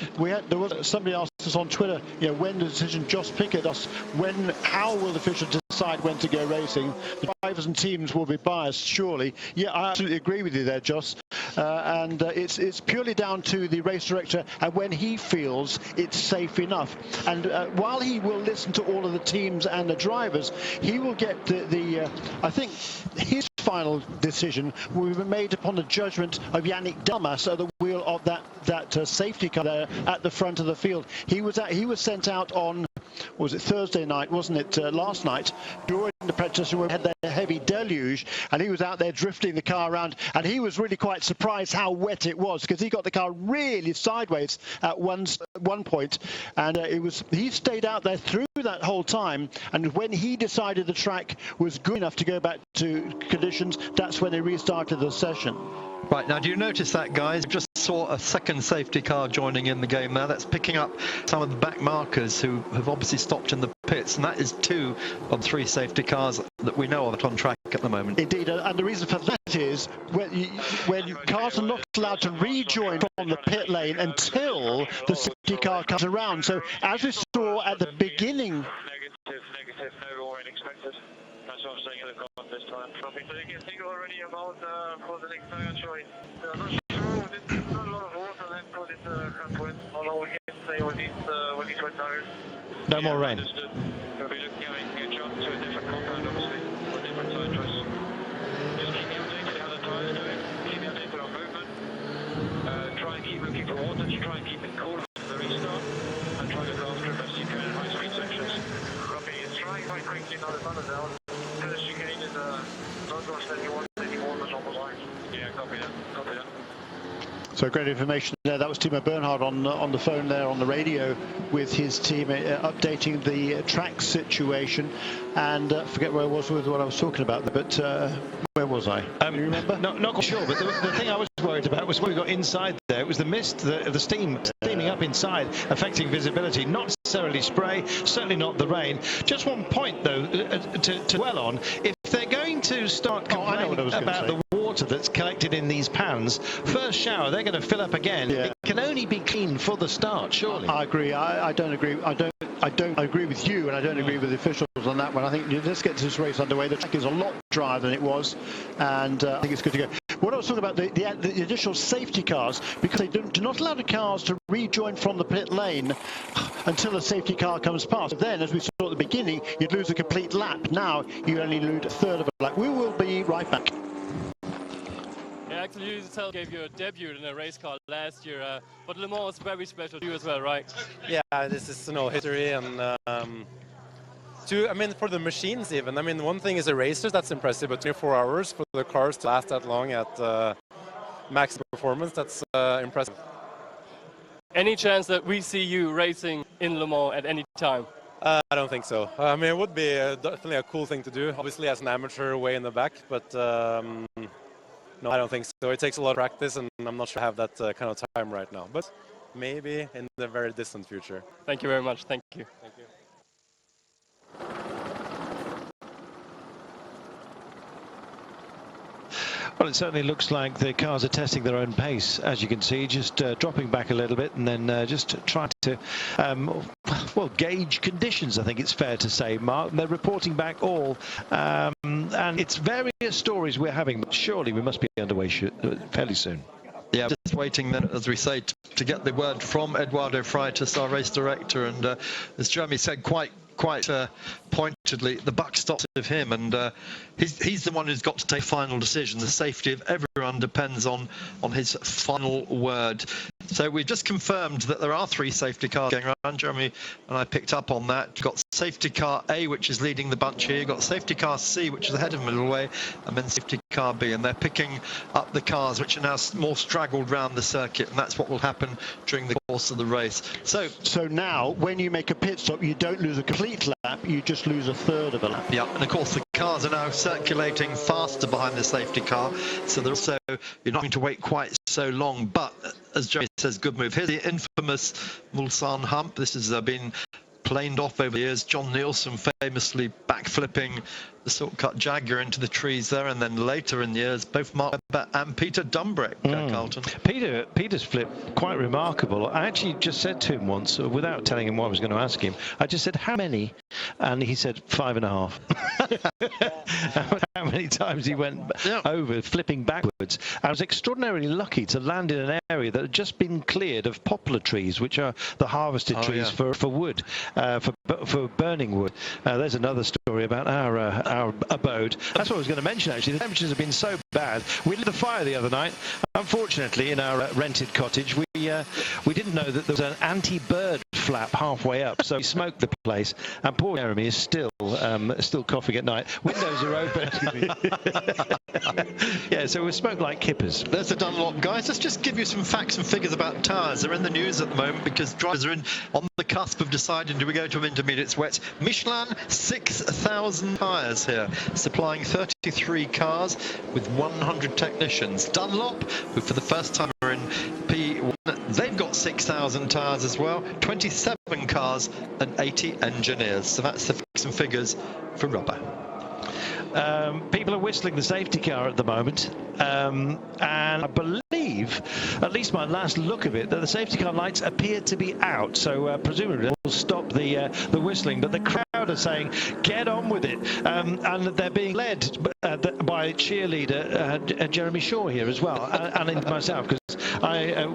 there was somebody asked us on Twitter, when the decision, Josh Pickett asked, how will the officials decide when to go racing? The drivers and teams will be biased, surely. Yeah, I absolutely agree with you there, Joss. And it's purely down to the race director and when he feels it's safe enough. And while he will listen to all of the teams and the drivers, he will get I think his final decision will be made upon the judgment of Yannick Delmas at the wheel of that safety car there at the front of the field. He was sent out on, was it Thursday night, wasn't it, last night, during the practice when we had that heavy deluge, and he was out there drifting the car around, and he was really quite surprised how wet it was, because he got the car really sideways at one point, and he stayed out there through that whole time, and when he decided the track was good enough to go back to conditions, that's when they restarted the session. Right, now do you notice that, guys? Just saw a second safety car joining in the game now. That's picking up some of the back markers who have obviously stopped in the pits, and that is 2 of 3 safety cars that we know of on track at the moment. Indeed, and the reason for that is when cars are not allowed to rejoin from the pit lane until the safety car comes around. So as we saw at the beginning... Negative, no warning expected. That's what I'm saying in the comment this time. Probably so you can think already about for the next tire choice. I'm not sure, there's not a lot of water left for this front wind. All we can say with these wet tires. No more rain. Understood. We'll be looking at jump to a different compound, obviously, for a different tire choice. Just keep me updated how the tires doing. Keep me updated on movement. Try and keep looking for water. Try and keep it cool for the restart. And try to go after it best you can in high-speed sections. It's trying quite quickly now the sun is out. The chicane is not going to steady one anymore than on the line. Yeah, copy that. Copy that. So great information there. That was Timo Bernhard on the phone there on the radio with his team, updating the track situation. And forget where I was with what I was talking about, but where was I? You remember? Not quite sure, but the thing I was worried about was when we got inside there. It was the mist, the steam steaming up inside, affecting visibility. Not necessarily spray, certainly not the rain. Just one point though to dwell on: if they're going to start complaining about the water that's collected in these pans, first shower they're going to fill up again. Yeah. It can only be clean for the start, surely. I agree. I don't agree. I don't agree with you, and I don't agree with the officials on that one. I think let's get this race underway. The track is a lot drier than it was, and I think it's good to go. What I was talking about, the additional safety cars, because they do not allow the cars to rejoin from the pit lane until the safety car comes past. Then, as we saw at the beginning, you'd lose a complete lap. Now you only lose a third of a lap. We will be right back. Yeah, actually, Unitel gave you a debut in a race car last year, but Le Mans is very special to you as well, right? Yeah, this is history, and for the machines even. One thing is the racers, that's impressive, but 24 hours for the cars to last that long at max performance, that's impressive. Any chance that we see you racing in Le Mans at any time? I don't think so. It would be definitely a cool thing to do, obviously as an amateur way in the back, but no, I don't think so. It takes a lot of practice, and I'm not sure I have that kind of time right now, but maybe in the very distant future. Thank you very much. Thank you. Thank you. Well, it certainly looks like the cars are testing their own pace, as you can see, just dropping back a little bit and then just trying to, gauge conditions, I think it's fair to say, Mark. And they're reporting back all, and it's various stories we're having, but surely we must be underway fairly soon. Yeah, just waiting then, as we say, to get the word from Eduardo Freitas, our race director, and as Jeremy said, quite pointedly, the buck stops with him, and he's the one who's got to take final decision. The safety of everyone depends on his final word. So we've just confirmed that there are 3 safety cars going around. Jeremy and I picked up on that. You've got safety car A, which is leading the bunch here. You've got safety car C, which is ahead of middleway, and then safety car be, and they're picking up the cars which are now more straggled round the circuit, and that's what will happen during the course of the race. So now when you make a pit stop, you don't lose a complete lap, you just lose a third of a lap. Yeah, and of course the cars are now circulating faster behind the safety car, so they're also, you're not going to wait quite so long. But as Jeremy says, good move. Here's the infamous Mulsanne hump. This has been planed off over the years. John Nielsen famously backflipping the Silk-Cut Jaguar into the trees there, and then later in the years, both Mark Webber and Peter Dumbreck, Carlton. Peter's flip, quite remarkable. I actually just said to him once, without telling him what I was going to ask him, I just said, how many? And he said, 5.5. How many times he went over, flipping backwards. I was extraordinarily lucky to land in an area that had just been cleared of poplar trees, which are the harvested trees for wood, for burning wood. There's another story about our abode. That's what I was going to mention, actually. The temperatures have been so bad. We lit a fire the other night. Unfortunately, in our rented cottage, we didn't know that there was an anti-bird flap halfway up, so we smoked the place. And poor Jeremy is still coughing at night. Windows are open. Yeah, so we smoke like kippers. There's the Dunlop, guys. Let's just give you some facts and figures about tyres. They're in the news at the moment because drivers are on the cusp of deciding, do we go to intermediates, wets? Michelin, 6,000 tyres here, supplying 33 cars with 100 technicians. Dunlop, who for the first time are in P1, they've got 6,000 tyres as well, 27 cars and 80 engineers. So that's the facts and figures for rubber. People are whistling the safety car at the moment, and I believe, at least my last look of it, that the safety car lights appear to be out, so presumably they'll stop the whistling, but the crowd are saying get on with it, and they're being led by cheerleader Jeremy Shaw here as well, and myself, because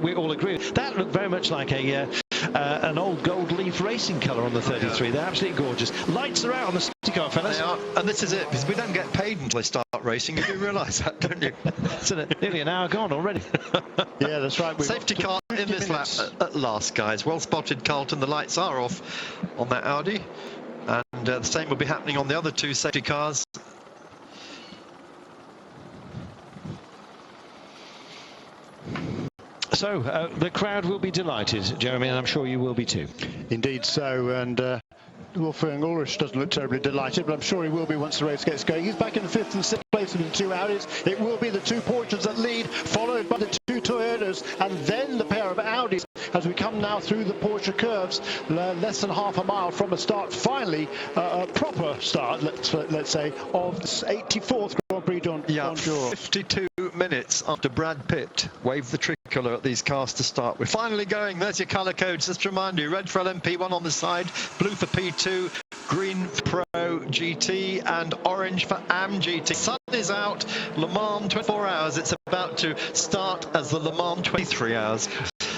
we all agree that looked very much like an old gold leaf racing colour on the 33. They're absolutely gorgeous. Lights are out on the safety car, fellas. They are, and this is it, because we don't get paid until they start racing. You do realise that, don't you? It's nearly an hour gone already. Yeah, that's right. Safety car in this lap at last, guys. Well spotted, Carlton. The lights are off on that Audi, and the same will be happening on the other two safety cars. So the crowd will be delighted, Jeremy, and I'm sure you will be too. Indeed so, and Wolfgang Ulrich doesn't look terribly delighted, but I'm sure he will be once the race gets going. He's back in the 5th and 6th place with the 2 Audis. It will be the 2 Porsches that lead, followed by the 2 Toyotas, and then the pair of Audis as we come now through the Porsche curves, less than half a mile from a start. Finally, a proper start, let's say, of this 84th Grand Prix d'Onduro. 52 minutes after Brad Pitt waved the tricolour at these cars to start. We're finally going. There's your colour codes. Just to remind you, red for LMP1 on the side, blue for P2, green for Pro GT, and orange for AM GT. Sun is out. Le Mans 24 hours. It's about to start as the Le Mans 23 hours.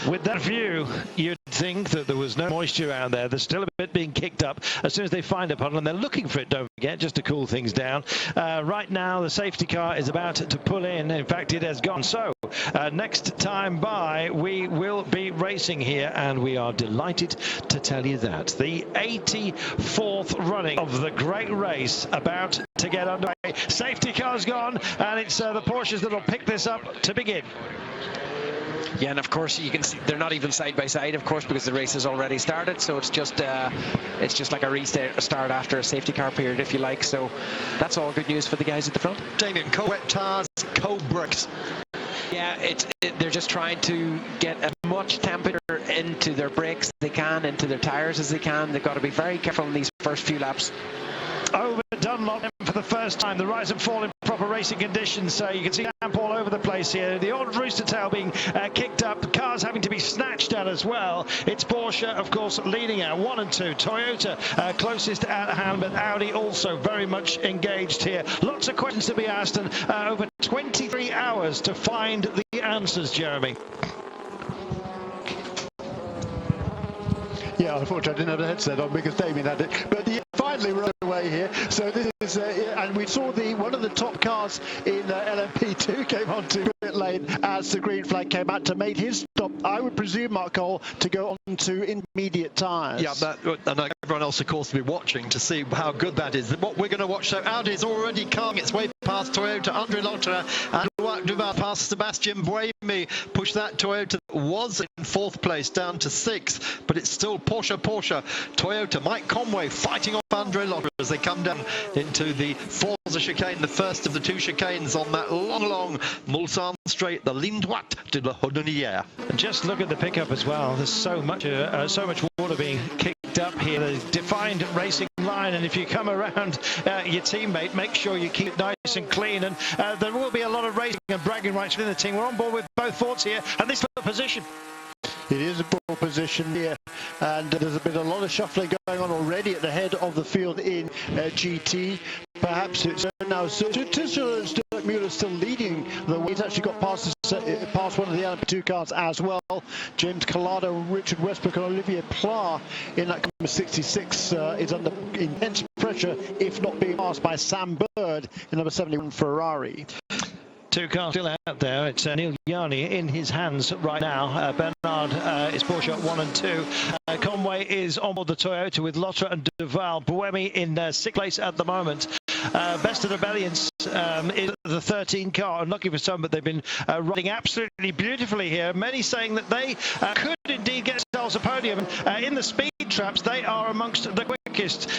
With that view, you'd think that there was no moisture out there. There's still a bit being kicked up as soon as they find a puddle, and they're looking for it, don't forget, just to cool things down. Right now, the safety car is about to pull in. In fact, it has gone. So, next time by, we will be racing here, and we are delighted to tell you that. The 84th running of the great race about to get underway. Safety car's gone, and it's the Porsches that will pick this up to begin. Yeah, and of course you can see they're not even side by side, of course, because the race has already started. So it's just like a restart after a safety car period, if you like. So that's all good news for the guys at the front. Damien, cold wet tires, cold brakes. Yeah, they're just trying to get as much temperature into their brakes as they can, into their tires as they can. They've got to be very careful in these first few laps. Over Dunlop for the first time, the rise and fall in proper racing conditions, so you can see damp all over the place here. The old rooster tail being kicked up, cars having to be snatched at as well. It's Porsche, of course, leading out 1 and 2. Toyota closest at hand, but Audi also very much engaged here. Lots of questions to be asked, and over 23 hours to find the answers, Jeremy. Yeah, unfortunately I didn't have the headset on because Damien had it, but yeah. finally we're away here. So this is, and we saw one of the top cars in LMP2 came onto pit lane as the green flag came out to make his stop. I would presume, Mark Cole, to go on to intermediate tyres. Yeah, and everyone else, of course, will be watching to see how good that is. What we're going to watch, so Audi's already coming its way past Toyota, Andre Lotterer, and Duval past Sebastian Buemi. Push that Toyota was in 4th place down to 6th, but it's still Porsche, Toyota. Mike Conway fighting off Andre Lotterer as they come down into the Forza chicane, the first of the 2 chicanes on that long Mulsanne straight, the Ligne droite de la Hodonière. Just look at the pickup as well. There's so much water being kicked up here. The defined racing line, and if you come around your teammate, make sure you keep it nice and clean. And there will be a lot of racing and bragging rights within the team. We're on board with both Fords here, and this is the position. It is a poor position here, and there's been a lot of shuffling going on already at the head of the field in GT. Perhaps it's now Dirk Mueller still leading the way. He's actually got past one of the LMP2 cars as well. James Collado, Richard Westbrook and Olivier Pla in that number 66 is under intense pressure, if not being passed by Sam Bird in number 71 Ferrari. 2 cars still out there. It's Neil Yarni in his hands right now. Bernard is Porsche 1 and 2. Conway is on board the Toyota with Lotterer and Duval. Buemi in 6th place at the moment. Best of the Rebellions is the 13 car. Unlucky for some, but they've been riding absolutely beautifully here. Many saying that they could indeed get themselves a podium. In the speed traps, they are amongst the quickest.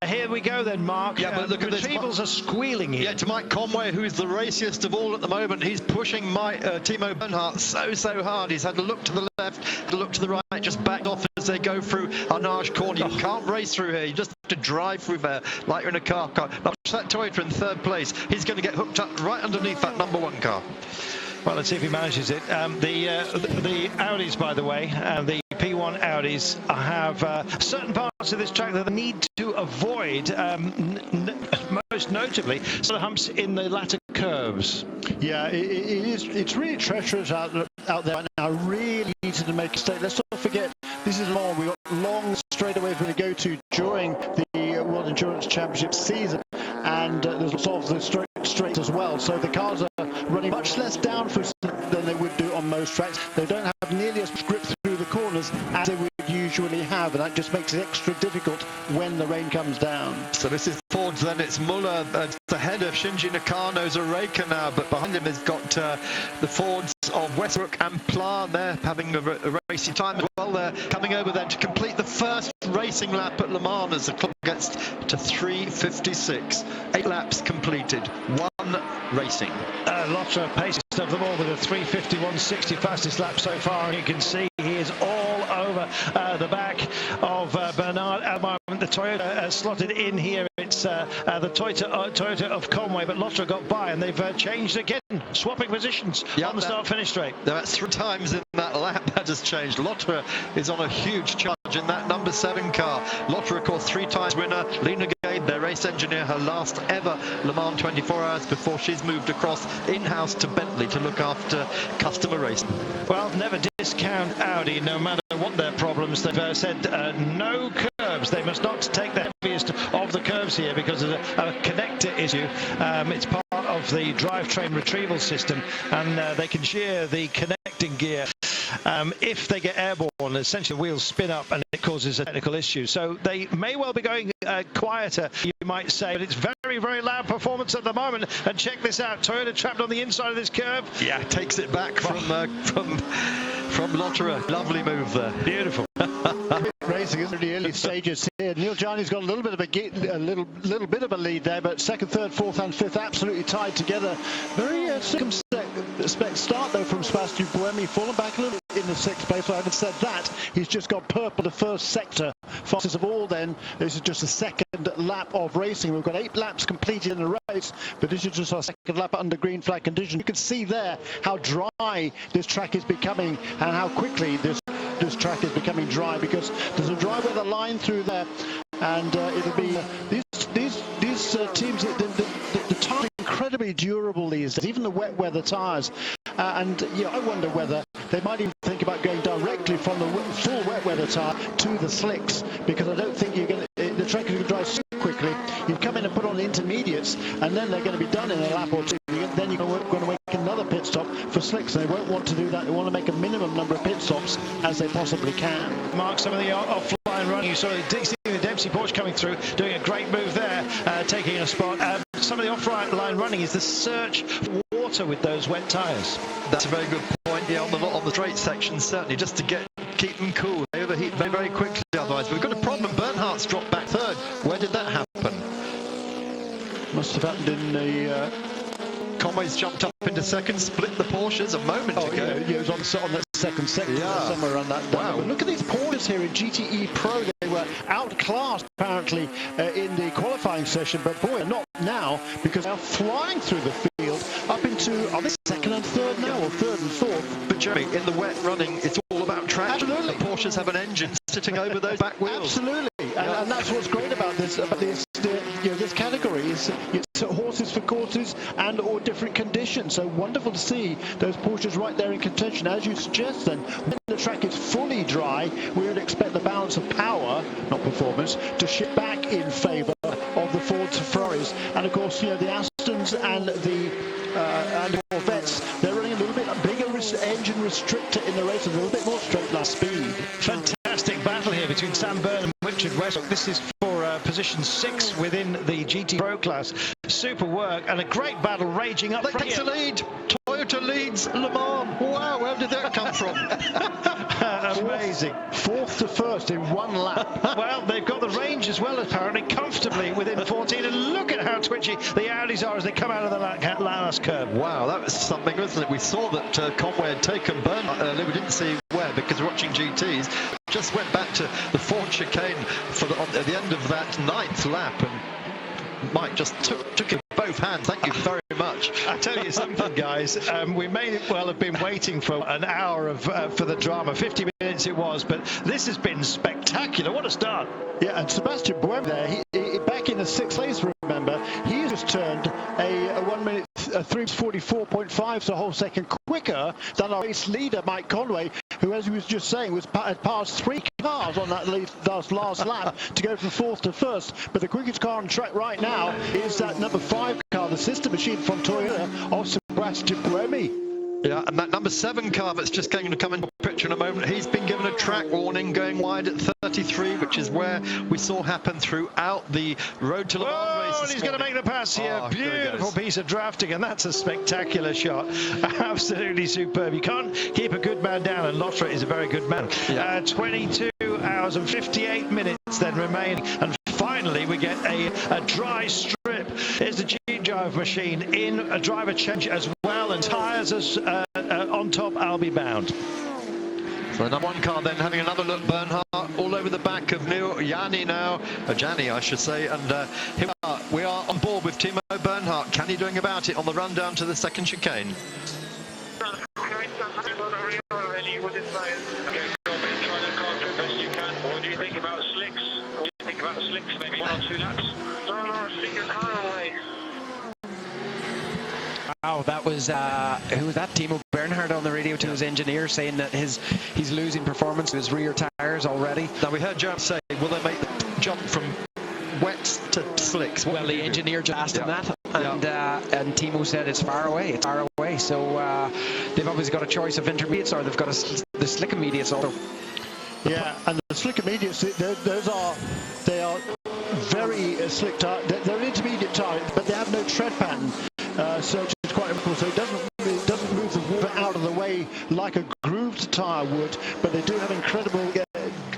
Here we go then, Mark. Yeah, but look at this. Retrievals are squealing here. Yeah, to Mike Conway, who is the raciest of all at the moment. He's pushing Timo Bernhardt so hard. He's had to look to the left, to look to the right, just backed off as they go through Arnage Corner. You can't race through here. You just have to drive through there like you're in a car. Now, that Toyota in 3rd place. He's going to get hooked up right underneath that number 1 car. Well, let's see if he manages it. The Audis, by the way, the P1 Audis have certain parts of this track that they need to avoid, most notably some of the humps in the latter curves. Yeah, it's really treacherous out there right now. Really easy to make a mistake. Let's not forget, this is long. We've got long straightaways we're going to go to during the World Endurance Championship season, and there's lots of the straight as well. So the cars are running much less down than they would do on most tracks. They don't have nearly as much grip through the corners as they would usually have, and that just makes it extra difficult when the rain comes down. So this is Ford's then. It's Muller ahead of Shinji Nakano's Oreca now, but behind him has got the Fords of Westbrook and Pla. They're having a racing time as well. They're coming over then to complete the first racing lap at Le Mans as the clock gets to 3:56. 8 laps completed, 1 racing. Lotterer paces of them all with a 3:51.60 fastest lap so far, and you can see he is all over the back of Bernard at the moment. The Toyota slotted in here. It's the Toyota of Conway, but Lotterer got by, and they've changed again, swapping positions on the start-finish straight. That's 3 times in that lap that has changed. Lotterer is on a huge charge in that number 7 car. Lotterer, of course, 3 times winner. Lena Gade, their race engineer, her last ever Le Mans 24 Hours before she's moved across in-house to Bentley to look after customer racing. Well, never discount Audi, no matter what their problems. They've said no curves. They must not take the heaviest of the curves here because of a connector issue. It's part of the drivetrain retrieval system, and they can shear the connecting gear. If they get airborne, essentially the wheels spin up and it causes a technical issue. So they may well be going quieter, you might say, but it's very loud performance at the moment. And check this out, Toyota trapped on the inside of this curve. Yeah, takes it back from Lotterer. Lovely move there. Beautiful. Racing in the early stages here. Neil Gianni's got a little bit of a lead there, but 2nd, 3rd, 4th and 5th absolutely tied together. Very circumspect start though from Sebastian Buemi, fallen back a little bit in the 6th place. So having said that, he's just got purple the first sector. Fastest of all then, this is just the 2nd lap of racing. We've got 8 laps completed in the race, but this is just our 2nd lap under green flag conditions. You can see there how dry this track is becoming and how quickly this track is becoming dry, because there's a dry weather line through there, and it'll be these teams. The tires are incredibly durable these days, even the wet weather tires. And I wonder whether they might even think about going directly from the full wet weather tire to the slicks, because I don't think the track is going to dry wets, and then they're going to be done in a lap or two. Then you're going to make another pit stop for slicks. They won't want to do that. They want to make a minimum number of pit stops as they possibly can. Mark, some of the offline running, you saw the Dempsey Porsche coming through, doing a great move there, taking a spot. Some of the offline running is the search for water with those wet tyres. That's a very good point. Yeah, on the straight section, certainly, just to keep them cool. They overheat very, very quickly otherwise. We've got a problem. Bernhardt's dropped back third. Where did that happen? Must have happened in the... Conway's jumped up into second, split the Porsches a moment ago. Yeah, it was on that second sector, somewhere around that. Wow. But look at these Porsches here in GTE Pro. They were outclassed apparently in the qualifying session, but boy, not now, because they're flying through the field up into, are they second and third now, or third and fourth? But Jeremy, in the wet running, it's all about traction. Absolutely. The Porsches have an engine sitting over those back wheels. Absolutely, and that's what's great about this this category is it's horses for courses and or different conditions. So wonderful to see those Porsches right there in contention. As you suggest, then when the track is fully dry, we would expect the balance of power, not performance, to shift back in favour of the Fords and Ferraris. And of course, the Astons and the Corvettes, they're running a little bit bigger engine restrictor in the race, a little bit more straight line speed. Fantastic battle here between Sam Byrne and Richard Westbrook. This is for position 6 within the GT Pro class. Super work and a great battle raging up front. They take the lead. Toyota leads Le Mans. Wow, where did that come from? Amazing. Fourth to first in one lap. Well, they've got the range as well, apparently, comfortably within 14. And look at how twitchy the Audis are as they come out of the last curve. Wow, that was something, wasn't it? We saw that Conway had taken Bernhardt earlier. We didn't see where because we're watching GTs. Just went back to the Ford chicane at the end of that 9th lap, and Mike just took it both hands. Thank you very much. I tell you something, guys. We may well have been waiting for an hour for the drama. 50 minutes it was, but this has been spectacular. What a start! Yeah, and Sebastian Buemi there, he back in the 6th place, remember, he just turned a 1 minute 3:44.5, so a whole second quicker than our race leader, Mike Conway, who, as he was just saying, had passed 3 cars on that last lap to go from 4th to 1st. But the quickest car on track right now is that number 5 car, the sister machine from Toyota of Sebastian Buemi. Yeah, and that number 7 car that's just going to come into the picture in a moment, he's been given a track warning going wide at 33, which is where we saw happen throughout the Road to Le Mans race. And he's going to make the pass here. Oh, beautiful piece of drafting, and that's a spectacular shot. Absolutely superb. You can't keep a good man down, and Lotterer is a very good man. Yeah. 22 hours and 58 minutes then remaining, and finally we get a dry strip. Here's the G-Drive machine in a driver change as well, and tyres as on top. I'll be bound. So the number 1 car then having another look. Bernhardt all over the back of Jani now, Jani I should say, and here we are on board with Timo Bernhardt. Can he doing about it on the run down to the second chicane? What do you think about slicks? What do you think about slicks? Maybe 1 or 2 laps? No, stick your car away. Wow, that was who was that? Timo Bernhard on the radio to his engineer saying that he's losing performance with his rear tyres already. Now we heard Jeremy say, will they make the jump from wets to slicks? Well, the engineer just asked him that, and Timo said it's far away. It's far away. So they've obviously got a choice of intermediates, or they've got the slick intermediates also. Yeah, and the slick intermediates, they are very slick tire. They're an intermediate tire, but they have no tread pattern. So it's quite important. So it doesn't move the water out of the way like a grooved tyre would, but they do have incredible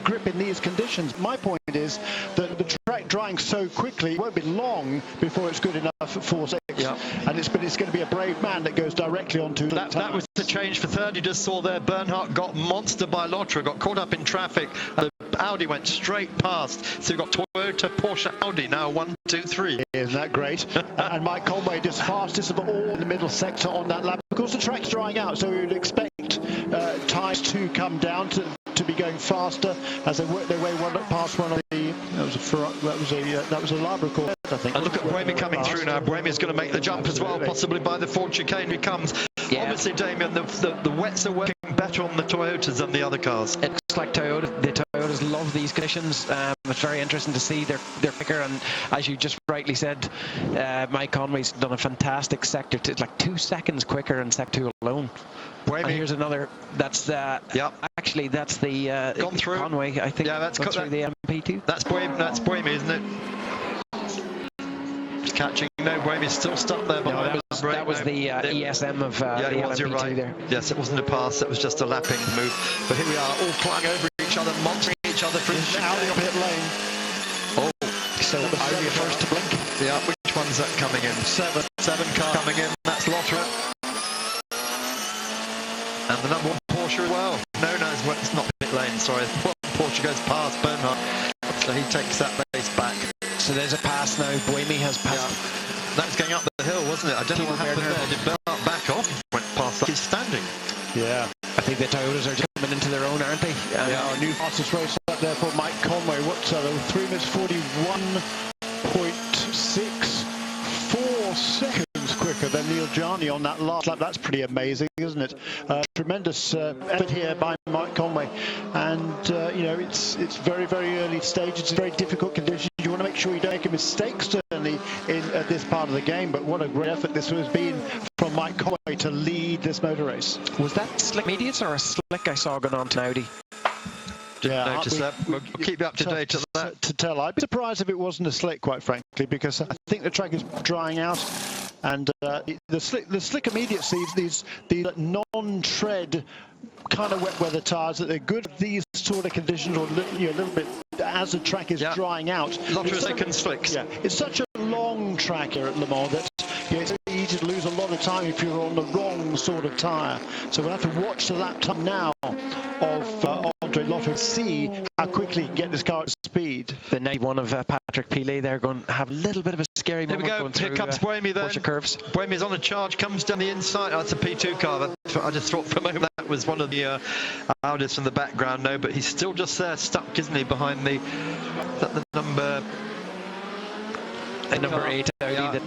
grip in these conditions. My point is that the track drying so quickly, it won't be long before it's good enough for 6. Yeah. And it's going to be a brave man that goes directly onto that was the change for third. You just saw there, Bernhardt got monstered by Lotterer, got caught up in traffic. The Audi went straight past. So you've got Toyota, Porsche, Audi now 1, 2, 3. Isn't that great? And Mike Conway just fastest of all in the middle sector on that lap. Of course, the track's drying out, so we would expect tyres to come down to be going faster as they work their way past one of the that was a lab record, I think. And look at Buemi coming through now. Buemi's going to make the jump as well, possibly by the Ford chicane he comes. Yeah. Obviously, Damien, the wets are working better on the Toyotas than the other cars. It looks like the Toyotas love these conditions. It's very interesting to see they're quicker, and as you just rightly said, Mike Conway's done a fantastic sector. It's like 2 seconds quicker in Sector 2 alone. Buemi. And here's another. That's actually that's the gone through Conway. I think. Yeah, that's gone through the MP2. That's Buemi, isn't it? It's catching. No, Buemi's still stuck there behind. No, that was the ESM of the LMP2 you're right. there. Yes, it wasn't a pass. It was just a lapping move. But here we are, all flying over each other, monitoring each other from out of pit lane. Oh, so Audi first to blink. Yeah, which one's that coming in? Seven car coming in. That's Lotterer. And the number 1 Porsche as well. No, it's not pit lane, sorry. Porsche goes past Bernhardt. So he takes that base back. So there's a pass now. Buemi has passed. Yeah. That was going up the hill, wasn't it? I don't know what happened there. Did Bernhardt back off? Went past that. He's standing. Yeah. I think the Toyotas are just coming into their own, aren't they? Our new fastest race up there for Mike Conway. What's 3 minutes 41.64 seconds quicker than Neil Jarni on that last lap. That's pretty amazing, isn't it? Tremendous effort here by Mike Conway, and it's very, very early stages. It's very difficult conditions. You want to make sure you don't make a mistake, certainly in this part of the game. But what a great effort this has been from Mike Conway to lead this motor race. Was that slick mediates or a slick I saw going on to Audi? Didn't notice that. We'll keep you up to date on that. To tell, I'd be surprised if it wasn't a slick, quite frankly, because I think the track is drying out, and the slick immediates, these non-tread kind of wet weather tyres, that they're good at these sort of conditions, or a little bit as the track is drying out. Lots of second slicks. Yeah, it's such a long track here at Le Mans that it's easy to lose a lot of time if you're on the wrong sort of tyre. So we'll have to watch the lap time now of Andre Lotto, see how quickly he can get this car at speed. The 91 of Patrick Pilet, they're going to have a little bit of a scary moment. Here we go. Going through, Here comes Buemi then. Porsche curves. Buemi's on a charge, comes down the inside. Oh, it's a P2 car. I just thought for a moment that was one of the Audis from the background. No, but he's still just there, stuck, isn't he, behind the number... The number 8 Audi, yeah.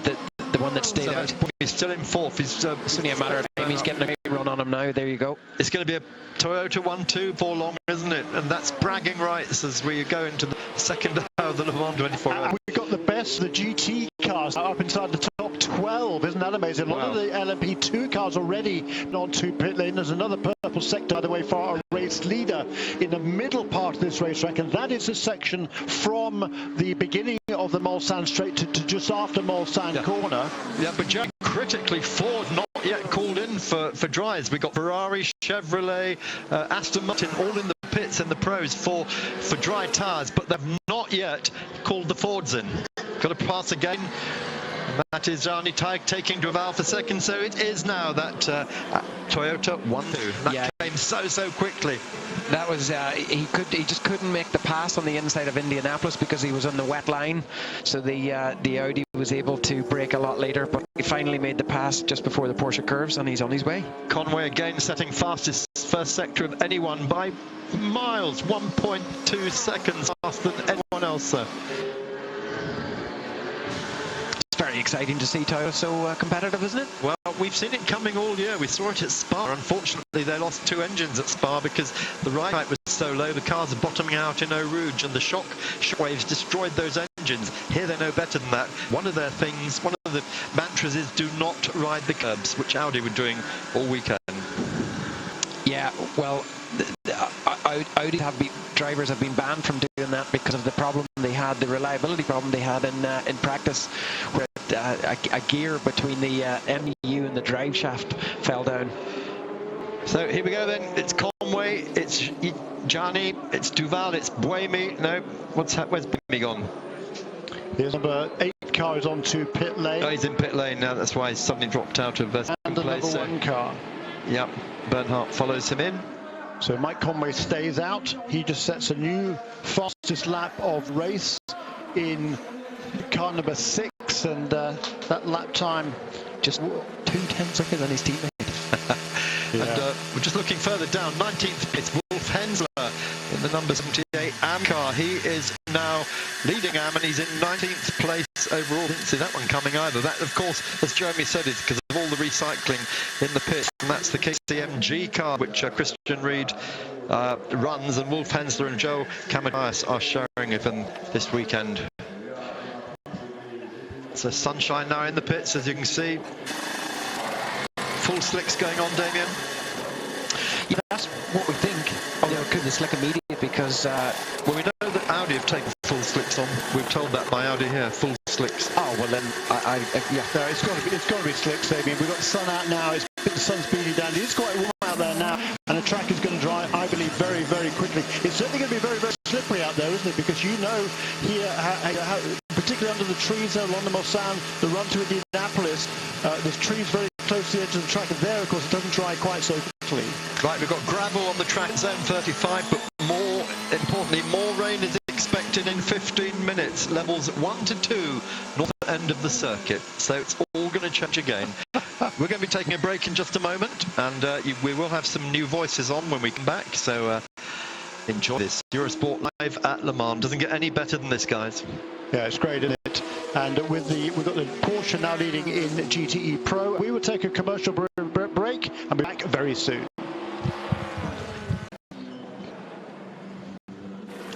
the one that stayed out. He's still in 4th. It's only a matter of time. He's getting a great run on him now. There you go. It's going to be a Toyota 1-2 for long, isn't it? And that's bragging rights as we go into the second hour of the Le Mans 24 hours. We've got the best of the GT cars up inside the top 12. Isn't that amazing? A lot of the LMP2 cars already not to pit lane. There's another purple sector, by the way, for our race leader in the middle part of this racetrack, and that is the section from the beginning of the Mulsanne straight to just after Mulsanne corner. Yeah, but Jack, critically, Ford not yet called in for dries. We got Ferrari, Chevrolet, Aston Martin all in the pits and the pros for dry tyres, but they've not yet called the Fords in. Got to pass again. That is Jarni taking Duval for second, so it is now that Toyota 1-2. That came so quickly. That was he just couldn't make the pass on the inside of Indianapolis because he was on the wet line. So the Audi was able to brake a lot later, but he finally made the pass just before the Porsche curves, and he's on his way. Conway again setting fastest first sector of anyone by miles, 1.2 seconds faster than anyone else, sir. Very exciting to see Toyota so competitive, isn't it? Well, we've seen it coming all year. We saw it at Spa. Unfortunately, they lost 2 engines at Spa because the ride height was so low. The cars are bottoming out in Eau Rouge, and the shock waves destroyed those engines. Here they know better than that. One of their things, one of the mantras is do not ride the curbs, which Audi were doing all weekend. Yeah, well, Audi drivers have been banned from doing that because of the problem they had, the reliability problem they had in practice, where a gear between the MU and the drive shaft fell down. So here we go then. It's Conway, it's Jarni, it's Duval, it's Buemi. No, where's Buemi gone? Here's number 8 car is on to pit lane. Oh, he's in pit lane now. That's why he's suddenly dropped out of and the place. Number 1 car. Yep, Bernhardt follows him in. So Mike Conway stays out. He just sets a new fastest lap of race in car number 6, and that lap time just 2 tenths quicker than his teammate. And we're just looking further down, 19th, it's Wolf Wolf Hensler in the number 78 AM car. He is now leading AM and he's in 19th place overall. Didn't see that one coming either. That, of course, as Jeremy said, is because of all the recycling in the pit, and that's the KCMG car which Christian Reed runs, and Wolf Hensler and Joe Kamadias are sharing of him this weekend. So sunshine now in the pits, as you can see. Full slicks going on, Damien. Yeah, that's what we think. Oh, could the slick immediate because well, we know that Audi have taken full slicks on. We're told that by Audi here, full slicks. Oh well, then yeah. No, it's got to be slicks, Damien. We've got the sun out now. The sun's beating down. It's quite warm out there now, and the track is going to dry, I believe, very, very quickly. It's certainly going to be very, very slippery out there, isn't it? Because you know here, how particularly under the trees along the Mulsanne, the run to Indianapolis, there's trees very close to the edge of the track, and there, of course, it doesn't dry quite so quickly. Right, we've got gravel on the track, zone 35, but more importantly, more rain is expected in 15 minutes. Levels 1 to 2, north end of the circuit. So it's all going to change again. We're going to be taking a break in just a moment, and we will have some new voices on when we come back. So enjoy this. Eurosport Live at Le Mans. Doesn't get any better than this, guys. Yeah, it's great, isn't it? And we've got the Porsche now leading in GTE Pro. We will take a commercial break and be back very soon.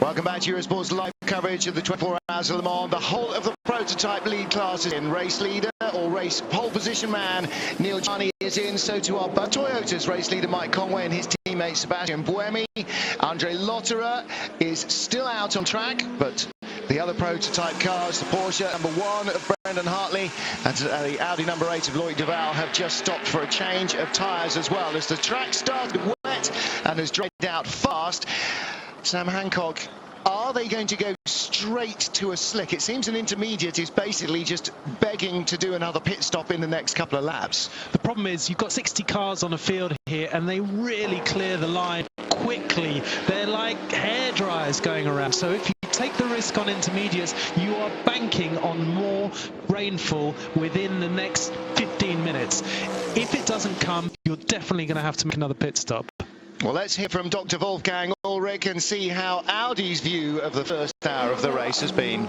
Welcome back to Eurosport's live coverage of the 24 Hours of Le Mans. The whole of the prototype lead classes in. Race leader or race pole position man Neil Gianni is in, so too are Toyota's race leader Mike Conway and his teammate Sebastian Buemi. Andre Lotterer is still out on track, but the other prototype cars, the Porsche number 1 of Brendan Hartley and the Audi number 8 of Loic Duval, have just stopped for a change of tyres as well, as the track started wet and has dried out fast. Sam Hancock, are they going to go straight to a slick? It seems an intermediate is basically just begging to do another pit stop in the next couple of laps. The problem is you've got 60 cars on the field here, and they really clear the line quickly. They're like hairdryers going around. So if you take the risk on intermediates, you are banking on more rainfall within the next 15 minutes. If it doesn't come, you're definitely going to have to make another pit stop. Well, let's hear from Dr. Wolfgang Ulrich and see how Audi's view of the first hour of the race has been.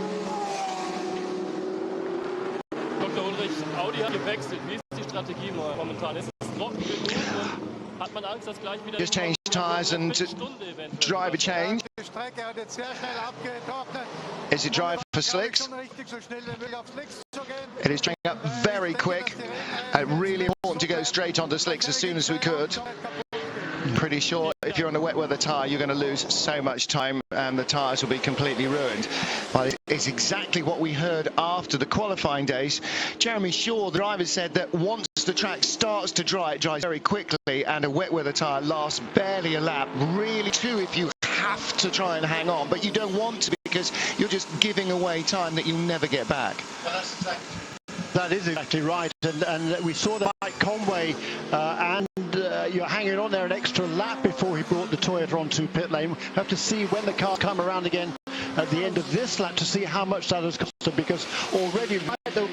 Dr. Ulrich, Audi hat gewechselt. Wie ist die Strategie momentan? Ist es trocken genug und hat man Angst, dass gleich wieder... Just change tyres and driver change. Is it dry for slicks? It is drying up very quick. Really important to go straight onto slicks as soon as we could. Pretty sure if you're on a wet weather tyre, you're going to lose so much time and the tyres will be completely ruined. Well, it's exactly what we heard after the qualifying days. Jeremy Shaw, the driver, said that once the track starts to dry, it dries very quickly, and a wet weather tyre lasts barely a lap. Really true if you have to try and hang on, but you don't want to, because you're just giving away time that you'll never get back. Well, that's exactly... That is exactly right, and we saw that Mike Conway and you're hanging on there an extra lap before he brought the Toyota onto pit lane. We have to see when the cars come around again at the end of this lap to see how much that has cost him, because already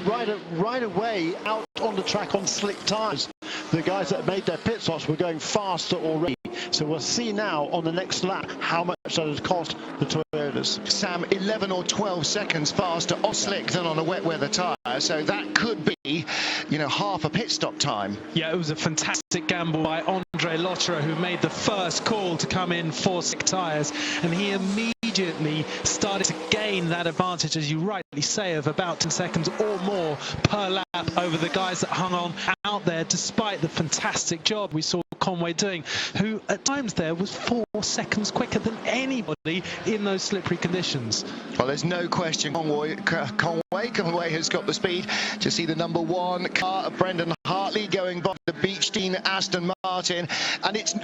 right away out on the track on slick tyres, the guys that made their pit stops were going faster already. So we'll see now on the next lap how much that has cost the Toyotas. Sam, 11 or 12 seconds faster on slick than on a wet weather tyre, so that could be, you know, half a pit stop time. Yeah, it was a fantastic gamble by Andre Lotterer, who made the first call to come in for slick tyres, and he immediately started to gain that advantage, as you rightly say, of about 10 seconds or more per lap over the guys that hung on out there, despite the fantastic job we saw Conway doing, who at times there was 4 seconds quicker than anybody in those slippery conditions. Well, there's no question Conway has got the speed to see the number 1 car of Brendan Hartley going by the Beach Dean Aston Martin, and it's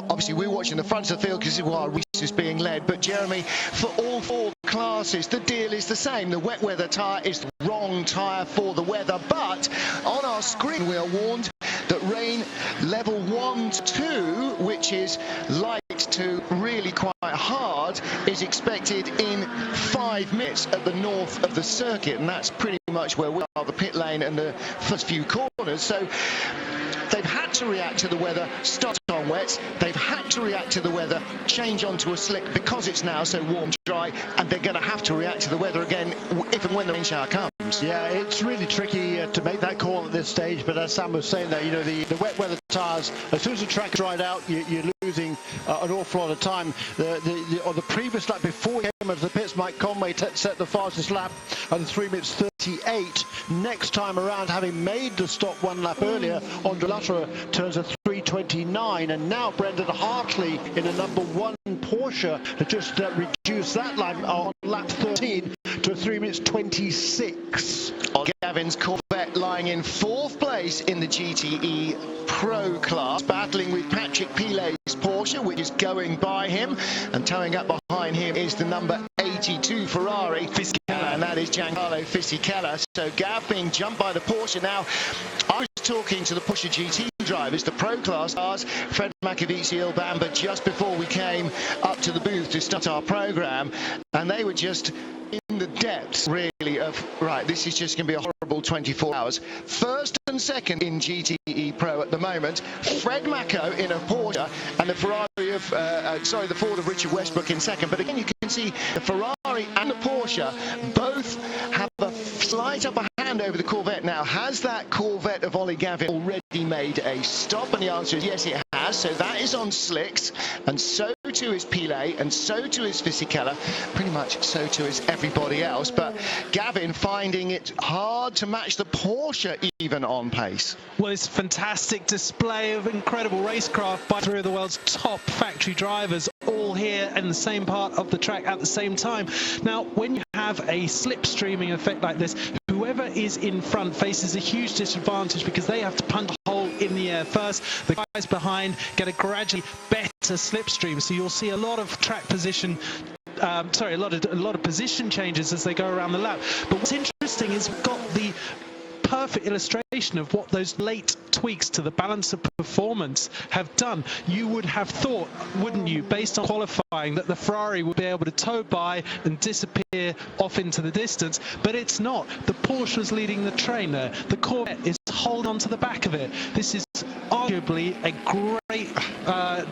obviously we're watching the front of the field because while Reese is being led, but Jeremy, for all 4 classes the deal is the same. The wet weather tyre is the wrong tyre for the weather, but on our screen we are warned that rain level 1 to 2, which is light to really quite hard, is expected in 5 minutes at the north of the circuit, and that's pretty much where we are, the pit lane and the first few corners. So they've had to react to the weather, start on on wets. They've had to react to the weather, change onto a slick because it's now so warm, dry, and they're going to have to react to the weather again if and when the rain shower comes. Yeah, it's really tricky to make that call at this stage, but as Sam was saying there, you know, the wet weather tyres, as soon as the track is dried out, you're losing an awful lot of time. On the previous lap before he came into the pits, Mike Conway set the fastest lap at 3 minutes 38. Next time around, having made the stop one lap earlier, Andre Lutterer turns a 3:29, and now Brendan Hartley in a number 1 Porsche to just reduce that lap on lap 13 to 3 minutes 26. Gavin's Corvette lying in 4th place in the GTE Pro class, battling with Patrick Pilet's Porsche, which is going by him, and towing up behind him is the number 82 Ferrari, and that is Giancarlo Fisichella. So Gav being jumped by the Porsche. Now, I was talking to the Porsche GT drivers, the Pro class cars, Fred Makovici, Ilbamba, just before we came up to the booth to start our program, and they were just in the depths, really, of, right, this is just going to be a horrible 24 hours. First and second in GTE Pro at the moment, Fred Mako in a Porsche, and the Ferrari of, the Ford of Richard Westbrook in second. But again, you can see the Ferrari and the Porsche both have a slight upper hand over the Corvette. Now, has that Corvette of Ollie Gavin already made a stop? And the answer is yes, it has. So that is on slicks, and so too is Pilet, and so too is Fisichella. Pretty much so too is everybody else. But Gavin finding it hard to match the Porsche even on pace. Well, it's a fantastic display of incredible racecraft by 3 of the world's top factory drivers, all here in the same part of the track at the same time. Now, when you have a slipstreaming effect like this, whoever is in front faces a huge disadvantage because they have to punch a hole in the air first. The guys behind get a gradually better slipstream, so you'll see a lot of track position. A lot of position changes as they go around the lap. But what's interesting is we've got the perfect illustration of what those late tweaks to the balance of performance have done. You would have thought, wouldn't you, based on qualifying, that the Ferrari would be able to tow by and disappear off into the distance, but it's not. The Porsche was leading the train there. The Corvette is holding on to the back of it. This is arguably a great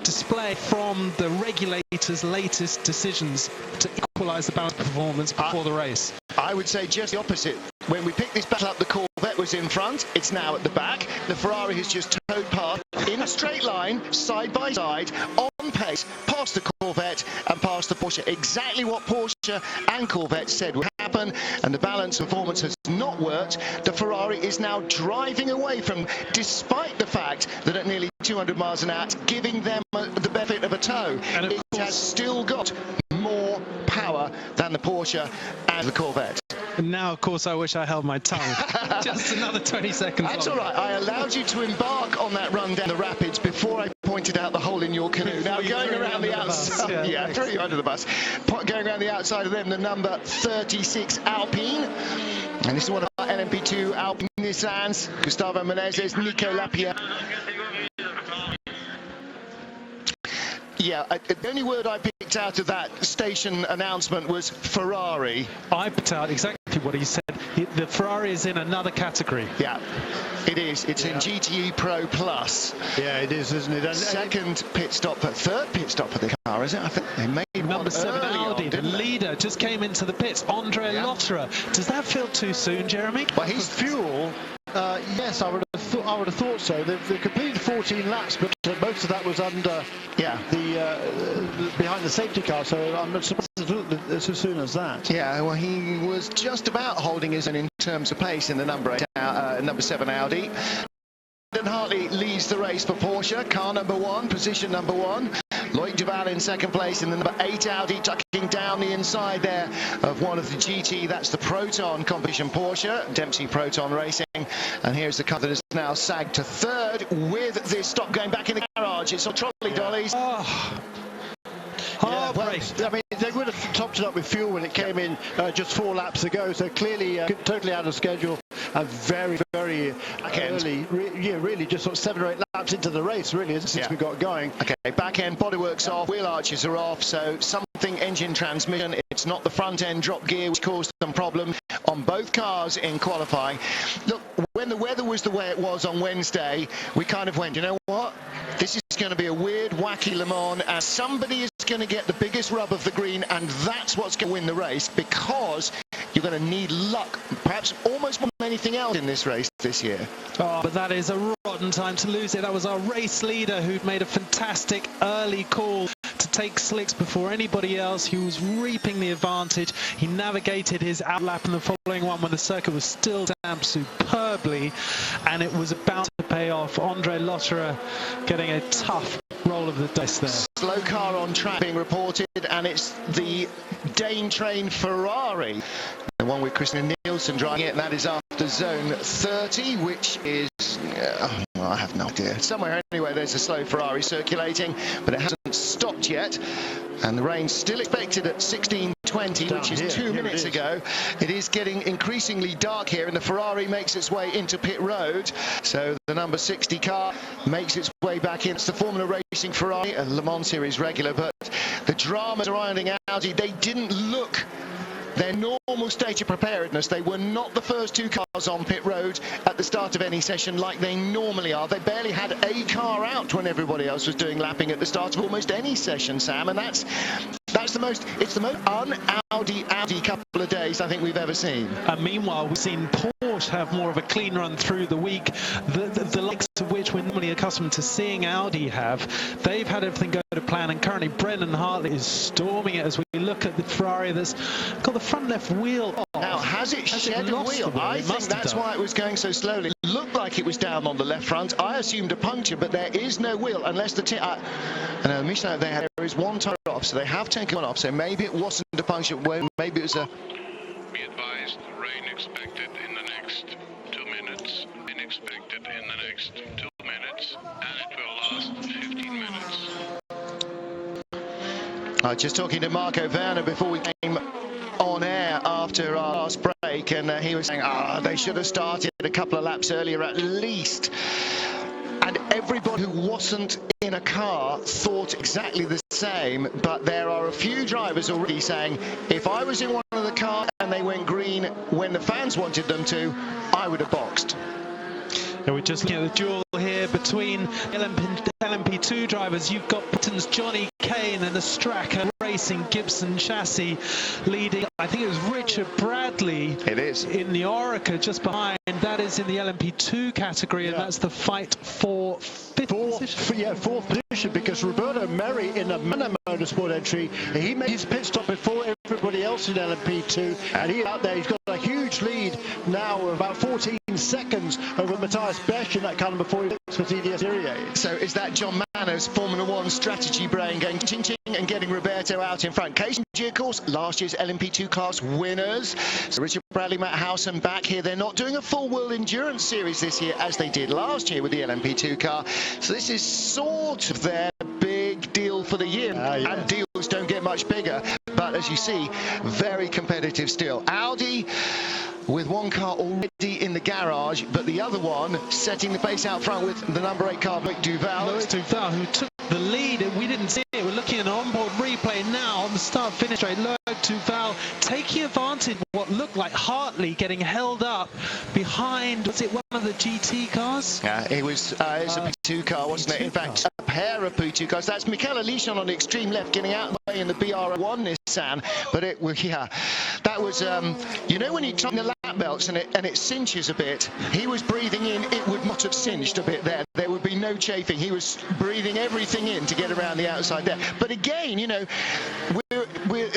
display from the regulator's latest decisions to equalise the balance of performance before the race. I would say just the opposite. When we picked this battle up, the Corvette was in front. It's now at the back. The Ferrari has just towed past in a straight line, side by side, on pace, past the Corvette and past the Porsche. Exactly what Porsche and Corvette said would happen, and the balance performance has not worked. The Ferrari is now driving away from, despite the fact that at nearly 200 miles an hour, it's giving them the benefit of a tow. And it has still got more power than the Porsche and the Corvette. And now, of course, I wish I held my tongue. Just another 20 seconds. That's all right. I allowed you to embark on that run down the rapids before I pointed out the hole in your canoe. Now, going around the outside, yeah, threw you under the bus. Going around the outside of them, the number 36 Alpine. And this is one of our LMP2 Alpine Nissans. Gustavo Menezes, Nico Lapierre. Yeah, the only word I picked out of that station announcement was Ferrari. I picked out exactly what he said. The Ferrari is in another category. Yeah, it is. It's in GTE Pro Plus. Yeah, it is, isn't it? And second pit stop, third pit stop for the car, is it? I think they made number 7 Audi, the leader, just came into the pits. Andre Lotterer. Does that feel too soon, Jeremy? Well, his fuel. Yes, I would have thought so. They've completed 14 laps, but most of that was under, the behind the safety car. So I'm not surprised as soon as that. Yeah, well, he was just about holding his own in terms of pace in the number 7 Audi. Brendan Hartley leads the race for Porsche. Car number 1, position number 1. Loic Duval in second place in the number 8 Audi, tucking down the inside there of one of the GT. That's the Proton competition Porsche, Dempsey Proton Racing. And here's the car that has now sagged to third with this stop going back in the garage. It's on trolley dollies. Yeah, well, I mean, they would have topped it up with fuel when it came in just 4 laps ago, so clearly totally out of schedule and very, very early. Really just sort of 7 or 8 laps into the race, really, since we got going. Okay, back end, bodywork's off, wheel arches are off, so something something engine transmission. It's not the front end drop gear which caused them problems on both cars in qualifying. Look, when the weather was the way it was on Wednesday, we kind of went, you know what? This is going to be a weird, wacky Le Mans, and somebody is going to get the biggest rub of the green, and that's what's going to win the race, because you're going to need luck, perhaps almost more than anything else in this race this year. Oh, but that is a rotten time to lose it. That was our race leader who'd made a fantastic early call to take slicks before anybody else. He was reaping the advantage. He navigated his outlap in the following one when the circuit was still damped superbly, and it was about to pay off. Andre Lotterer getting a tough roll of the dice there. Slow car on track being reported, and it's the Dane train Ferrari, the one with Christian Nielsen driving it, and that is after zone 30, which is I have no idea. Somewhere anyway, there's a slow Ferrari circulating, but it hasn't stopped yet, and the rain's still expected at 16:20, which is 2 minutes ago. It is getting increasingly dark here, and the Ferrari makes its way into pit road, so the number 60 car makes its way back in. It's the Formula Racing Ferrari, a Le Mans Series regular, but the drama surrounding Audi, they didn't look their normal state of preparedness. They were not the first two cars on pit road at the start of any session like they normally are. They barely had a car out when everybody else was doing lapping at the start of almost any session, Sam, and it's the most un-Audi couple of days I think we've ever seen. And meanwhile, we've seen Porsche have more of a clean run through the week, the likes of which we're normally accustomed to seeing Audi have. They've had everything go to plan, and currently Brendan Hartley is storming it as we look at the Ferrari that's got the front left wheel off. Now, has it shed a wheel? I think that's why it was going so slowly. It looked like it was down on the left front. I assumed a puncture, but there is no wheel unless the Michelin, there is one tire off, so they have taken one off, so maybe it wasn't a puncture, maybe it was a... Be advised, rain expected in the next 2 minutes, rain expected in the next 2 minutes, and it will last 15 minutes. Just talking to Marco Werner before we came on air after our last break, and he was saying, they should have started a couple of laps earlier at least. And everybody who wasn't in a car thought exactly the same, but there are a few drivers already saying, if I was in one of the cars and they went green when the fans wanted them to, I would have boxed. Now we're just looking at the duel here between LMP2 drivers. You've got Britain's Johnny Kane and the Straka Racing Gibson chassis leading. I think it was Richard Bradley. It is. In the Orica just behind. That is in the LMP2 category, and that's the fight for fourth position, because Roberto Merri in a Manor Motorsport entry, he made his pit stop before everybody else in LMP2, and he's out there. He's got a huge lead now of about 14 seconds over Matthias Besch in that car before he looks for TDS Serie. So is that John Manners' Formula One strategy brain going ching-ching and getting Roberto out in front? Case of course, last year's LMP2 class winners. So Richard Bradley, Matt Howson back here. They're not doing a full World Endurance Series this year as they did last year with the LMP2 car. So this is sort of their big deal for the year. And deals don't get much bigger. But as you see, very competitive still. Audi with one car already in the garage, but the other one setting the pace out front with the number 8 car, Loic Duval. Loic Duval, who took the lead, and we didn't see it. We're looking at an onboard replay now on the start-finish straight. Loic Duval taking advantage of what looked like Hartley getting held up behind, was it one of the GT cars? Yeah, it was. It's a P2 car, wasn't it? In fact, a pair of P2 cars. That's Michele Alishon on the extreme left getting out of the way in the BR1 Nissan. But it was, that was, you know when you tighten the lap belts and it cinches a bit, he was breathing in, it would not have cinched a bit there. There would be no chafing. He was breathing everything in to get around the outside there. But again, you know, we're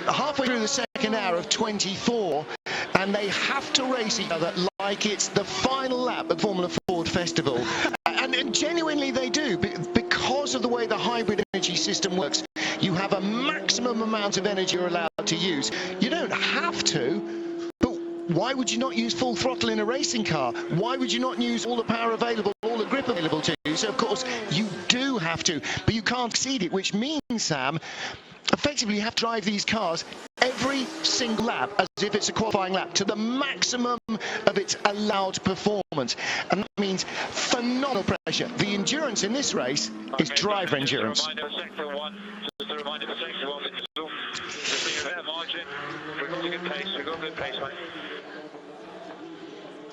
halfway through the second hour of 24, and they have to race each other like it's the final lap at Formula Ford Festival. And genuinely they do, because of the way the hybrid energy system works. You have a maximum amount of energy you're allowed to use. You don't have to, but why would you not use full throttle in a racing car? Why would you not use all the power available, all the grip available to you? So of course you do have to, but you can't exceed it, which means, Sam, effectively you have to drive these cars every single lap as if it's a qualifying lap to the maximum of its allowed performance, and that means phenomenal pressure. The endurance in this race is driver endurance. Just a reminder for sector one, slow pace, mate.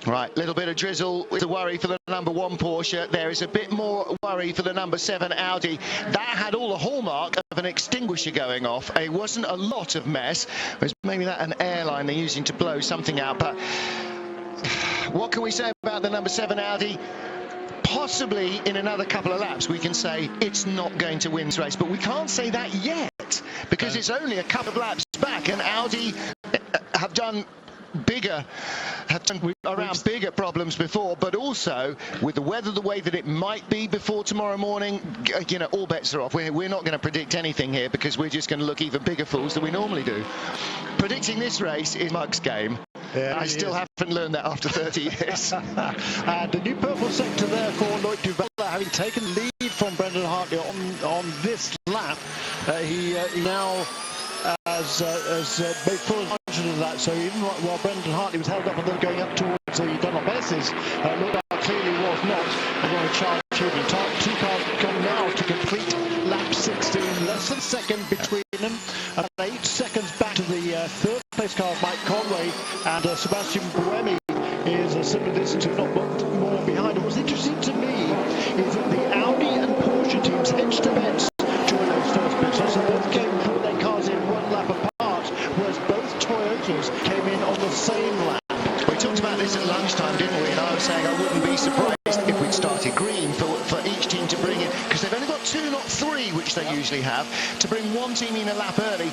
Right, little bit of drizzle with a worry for the number 1 Porsche. There is a bit more worry for the number 7 Audi. That had all the hallmark of an extinguisher going off. It wasn't a lot of mess. It was maybe that an airline they're using to blow something out. But what can we say about the number 7 Audi? Possibly in another couple of laps we can say it's not going to win this race, but we can't say that yet because it's only a couple of laps back, and Audi have done around bigger problems before, but also with the weather the way that it might be before tomorrow morning, you know, all bets are off. We're not going to predict anything here because we're just going to look even bigger fools than we normally do. Predicting this race is Mug's game. Yeah, I still haven't learned that after 30 years. And the new purple sector there for Loic Duval, having taken lead from Brendan Hartley on this lap. He now has made full advantage of that. So even while Brendan Hartley was held up and then going up towards the Dunlop S's, Duval clearly was not going to charge here. Two cars come now to complete lap 16, less than a second between them, and 8 seconds back to the third place car, Mike Conway, and Sebastian Buemi is a similar distance, if not more behind. And what's interesting to me is that the Audi and Porsche teams hedged their bets during those first pits. So both came through their cars in 1 lap apart, whereas both Toyotas came in on the same lap. We talked about this at lunchtime, didn't we? And I was saying I wouldn't be surprised if we'd started green for each team to bring in, because they've only got 2, not 3, which they usually have, to bring one team in a lap early.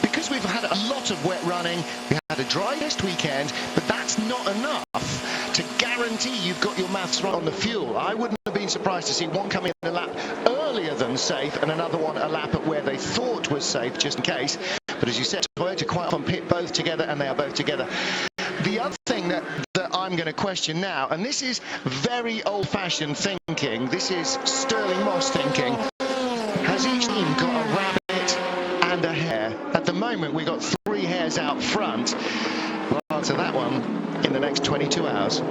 Because we've had a lot of wet running, we had a dry test weekend, but that's not enough to guarantee you've got your maths right on the fuel. I wouldn't have been surprised to see one come in a lap earlier than safe and another one a lap at where they thought was safe, just in case. But as you said, Toyota quite often pit both together, and they are both together. The other thing that I'm going to question now, and this is very old-fashioned thinking, this is Sterling Moss thinking, has each team got a rabbit and a hare? At the moment, we've got 3 hares out front. We'll answer that one in the next 22 hours.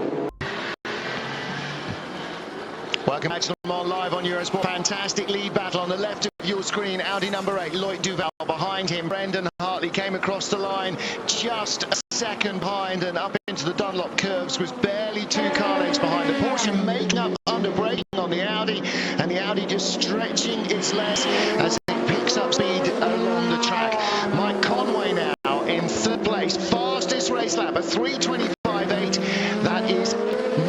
Welcome back to Le Mans Live on Eurosport. Fantastic lead battle on the left of your screen. Audi number 8, Loic Duval behind him. Brendan Hartley came across the line just a second behind, and up into the Dunlop curves was barely 2 car lengths behind. The Porsche making up under braking on the Audi, and the Audi just stretching its legs as it picks up speed along the track. Mike Conway now in 3rd place, fastest race lap at 3:25.8. That is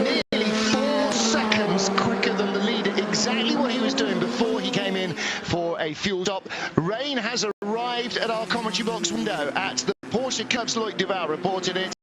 nearly 4 seconds quicker than the leader, exactly what he was doing before he came in for a fuel stop. Rain has arrived at our commentary box window at the Porsche Cups. Loic Duval reported it,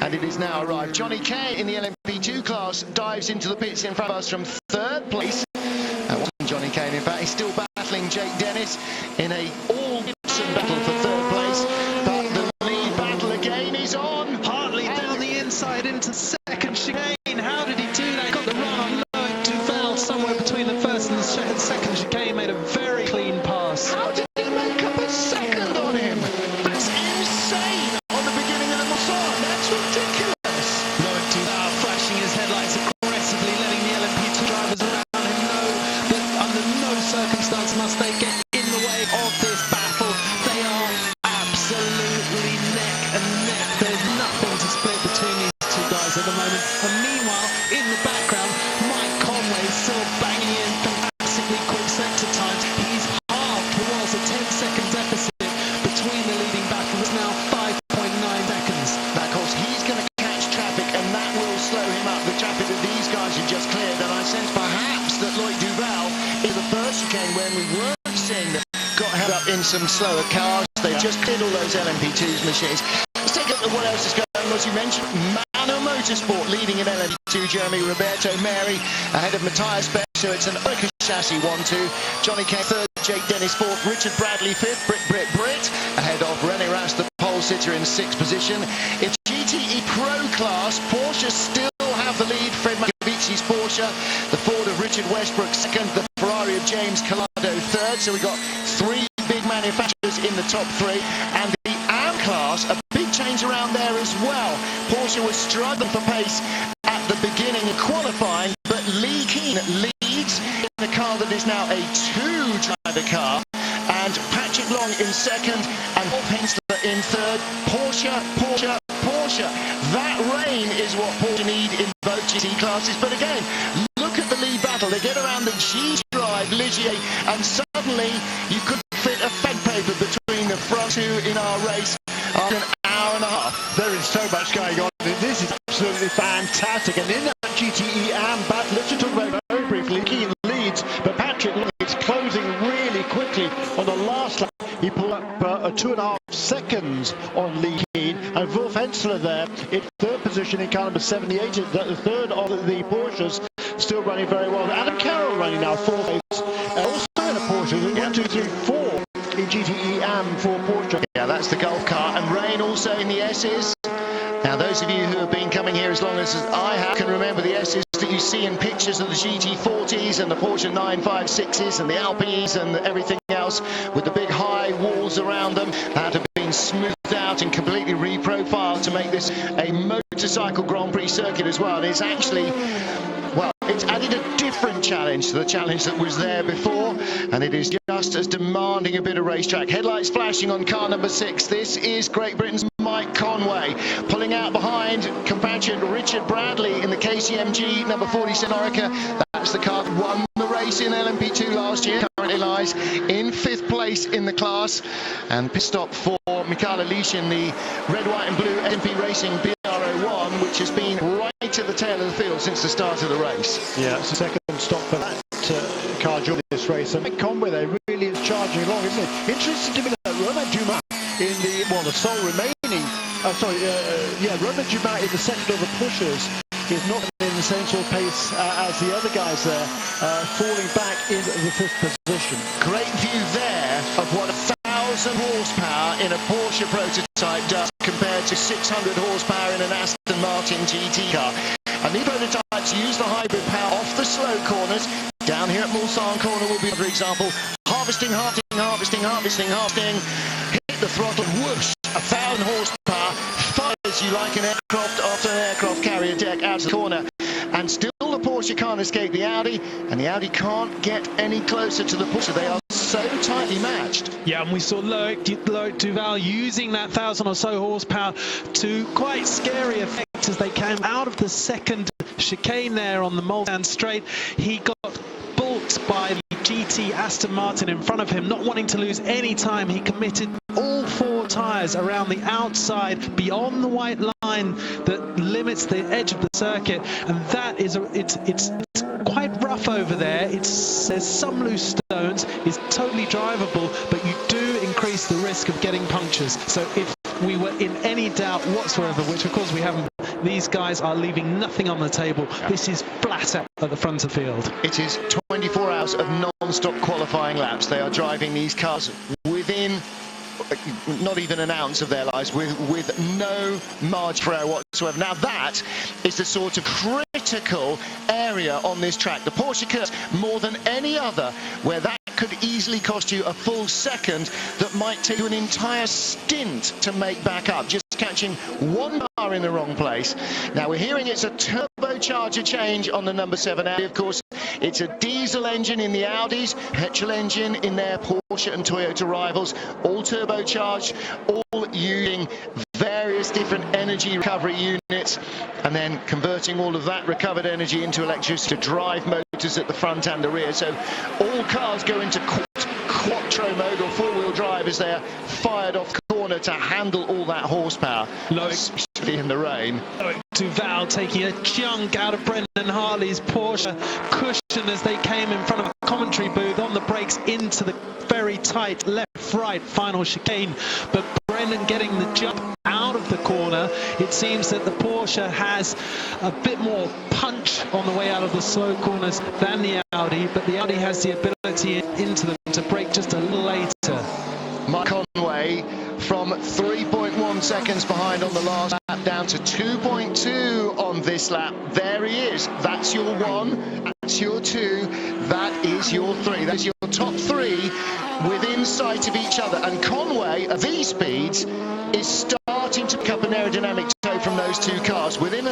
and it is now arrived. Johnny Kay in the LMP2 class dives into the pits in front of us from 3rd place. That wasn't Johnny Kay, in fact. He's still battling Jake Dennis in a all-Gibson battle for 3rd place. But the lead battle again is on. Hartley down the inside into 2nd chicane. How did he do that? Got the run on Loic Duval somewhere between the 1st and the 2nd chicane. Made a very clean pass. How did he make up a second on him? That's insane on the beginning of the Mossad. That's ridiculous. Loic Duval flashing his headlights aggressively, letting the LMP2 drivers around him know that under no circumstance must they get in the way of this battle. They are absolutely neck and neck. There's nothing to split between these 2 guys at the moment. And meanwhile, in the background, Mike Conway is still banging in fantastically quick sector times. He's halved what was a 10-second deficit between the leading battle. It's now 5.9 seconds. Now, of course, he's going to catch traffic, and that will slow him up. The traffic that these guys have just cleared, and I sense perhaps that Loic Duval in the first chicane, when we weren't seeing them, got held up in some slower cars. They just cleared all those LMP2's machines. Let's take a look at what else is going on. As you mentioned, Manor Motorsport leading in LMP2, Jeremy Roberto Mary ahead of Matthias Beck, so it's an Oka chassis 1-2. Johnny Kay 3rd, Jake Dennis 4th, Richard Bradley 5th, Brit ahead of René Rast, the pole sitter, in 6th position. In GTE Pro class, Porsche still have the lead. Fred Macavici's Porsche, the Ford of Richard Westbrook 2nd, the Ferrari of James Collado 3rd. So we've got 3 big manufacturers in the top 3, and the AM class, a big change around there as well. Porsche was struggling for pace at the beginning of qualifying, but Lee Keen leads in a car that is now a 2-driver car, and Patrick Long in 2nd and Bob Hensler in 3rd. Porsche Porsche. That rain is what Porsche need in both GT classes. But again, look at the lead battle. They get around the G drive, Ligier, and suddenly you could fit a fed paper between the front two in our race after an hour and a half. There is so much going on. This is absolutely fantastic. And in that GTE AM battle, let's just talk about it very briefly. Key in the leads, but Patrick is closing really quickly on the last lap. He pulled up 2.5 seconds on Lee Keen, and Wolf Hensler there in third position in car number 78, the third of the Porsches, still running very well. Adam Carroll running now fourth place, also in a Porsche. 1, 2, 3, 4 in GTE AM for Porsche. Yeah, that's the Golf car, and rain also in the S's. Now, those of you who have been coming here as long as I have can remember the S's that you see in pictures of the GT40s and the Porsche 956s and the Alpines and everything else with the big high walls around them that have been smoothed out and completely reprofiled to make this a motorcycle Grand Prix circuit as well. And it's actually, well, it's added a different challenge to the challenge that was there before, and it is just as demanding a bit of racetrack. Headlights flashing on car number 6. This is Great Britain's Mike Conway, pulling out behind compatriot Richard Bradley in the KCMG number 47 Orica. That's the car that won the race in LMP2 last year. Currently lies in 5th place in the class, and pit stop for Michaela Leishin, the red, white and blue SMP Racing BR01, which has been right at the tail of the field since the start of the race. Yeah, it's the second stop for that car during this race, and Mike Conway there really is charging along, isn't it? Interesting to me that Romain Dumas in the, well, the sole remaining, Romain Dumas in the second of the pushers is not in the same sort of pace as the other guys there, falling back in the 5th position. Great view there of what 1,000 horsepower in a Porsche prototype does compared to 600 horsepower in an Aston Martin GT car. And these prototypes use the hybrid power off the slow corners. Down here at Mulsanne corner will be another example. Harvesting, hit the throttle, whoosh, 1,000 horsepower, fires you like an aircraft after an aircraft carrier deck out of the corner. And still the Porsche can't escape the Audi, and the Audi can't get any closer to the Porsche. They are so tightly matched. Yeah, and we saw Loic Duval using that 1,000 or so horsepower to quite scary effect as they came out of the second chicane there on the Mulsanne straight. He got balked by the GT Aston Martin in front of him, not wanting to lose any time. He committed all 4 tyres around the outside beyond the white line that limits the edge of the circuit, and that is it's quite rough over there. There's some loose stones. It's totally drivable, but you do increase the risk of getting punctures. So if we were in any doubt whatsoever, which of course we haven't, these guys are leaving nothing on the table. This is flat out at the front of the field. It is 24 hours of non-stop qualifying laps. They are driving these cars within not even an ounce of their lives, with no margin for error whatsoever. Now that is the sort of critical area on this track. The Porsche curves more than any other, where that could easily cost you a full second that might take you an entire stint to make back up, just catching one bar in the wrong place. Now we're hearing it's a turbocharger change on the number 7 Audi. Of course, it's a diesel engine in the Audis, petrol engine in their Porsche and Toyota rivals, all turbocharged, all using various different energy recovery units, and then converting all of that recovered energy into electricity to drive motors at the front and the rear. So all cars go into quattro mode or 4-wheel drive as they're fired off the corner to handle all that horsepower, especially in the rain. Duval taking a chunk out of Brendan Hartley's Porsche cushion as they came in front of a commentary booth on the brakes into the very tight left-right final chicane. But Brendan getting the jump out of the corner. It seems that the Porsche has a bit more punch on the way out of the slow corners than the Audi, but the Audi has the ability into them to brake just a little later. Mike Conway from 3.1 seconds behind on the last lap down to 2.2 on this lap. There he is. That's your 1, that's your 2, that is your 3. That's your top 3 within sight of each other. And Conway, at these speeds, is starting to pick up an aerodynamic tow from those 2 cars within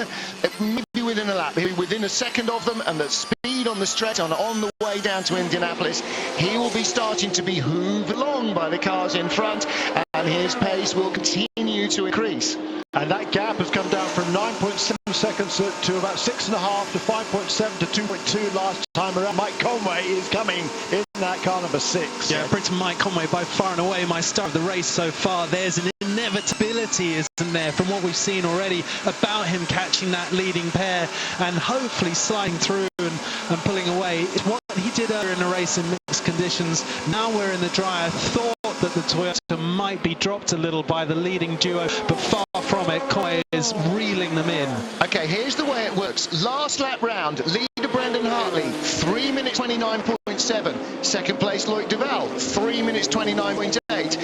maybe within a lap, within a second of them, and the speed on the stretch on the way down to Indianapolis, he will be starting to be hooved along by the cars in front, and his pace will continue to increase. And that gap has come down from 9.7 seconds to about 6.5 to 5.7 to 2.2 last time around. Mike Conway is coming in that car number 6. Yeah, Britain Mike Conway by far and away my star of the race so far. There's an inevitability, isn't there, from what we've seen already about him catching that leading pair and hopefully sliding through and pulling away. It's what he did earlier in the race in mixed conditions. Now we're in the dry. I thought that the Toyota might be dropped a little by the leading duo, but far from it. Conway is reeling them in. Okay, here's the way it works. Last lap round, leader Brendan Hartley, 3 minutes 29.7. Second place, Loic Duval, 3 minutes 29.8.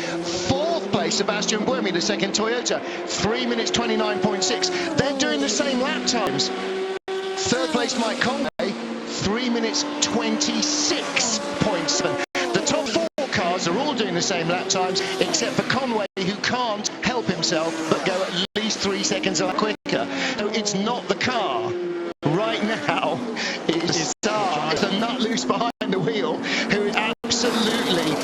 Fourth place, Sebastian Buemi, the second Toyota, 3 minutes 29.6. They're doing the same lap times. Third place, Mike Conway, 3 minutes 26.7. The top 4 cars are all doing the same lap times, except for Conway, who can't help himself but go at least 3 seconds a lap quicker. So it's not the car. Right now, it's the nut loose behind the wheel, who is absolutely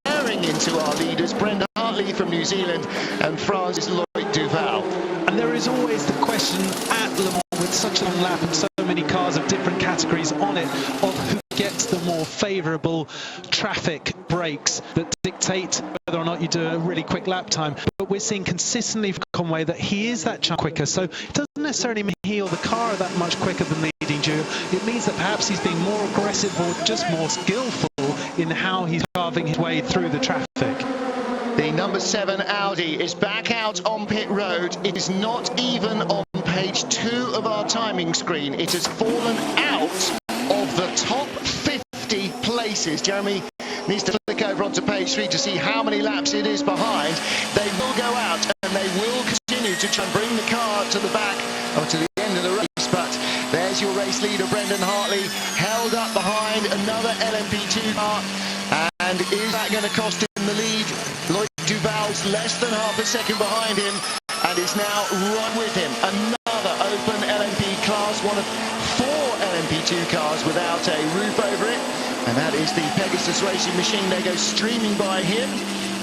tearing into our leaders, Brendan Hartley from New Zealand and France's Loic Duval. And there is always the question at Le Mans, with such a long lap and so many cars of different categories on it, of who gets the more favourable traffic breaks that dictate whether or not you do a really quick lap time. But we're seeing consistently for Conway that he is that chance quicker, so it doesn't necessarily mean he or the car are that much quicker than the leading duo. It means that perhaps he's being more aggressive or just more skillful in how he's carving his way through the traffic. The number 7 Audi is back out on pit road. It is not even on page 2 of our timing screen. It has fallen out of the top 50 places. Jeremy needs to flick over onto page 3 to see how many laps it is behind. They will go out and they will continue to try and bring the car to the back or to the end of the race. But there's your race leader, Brendan Hartley, held up behind another LMP2 car. And is that going to cost him the lead? Loic Duval's less than half a second behind him and is now right with him. Another open LMP class, one of 4 LMP2 cars without a roof over it. And that is the Pegasus Racing Machine. They go streaming by him.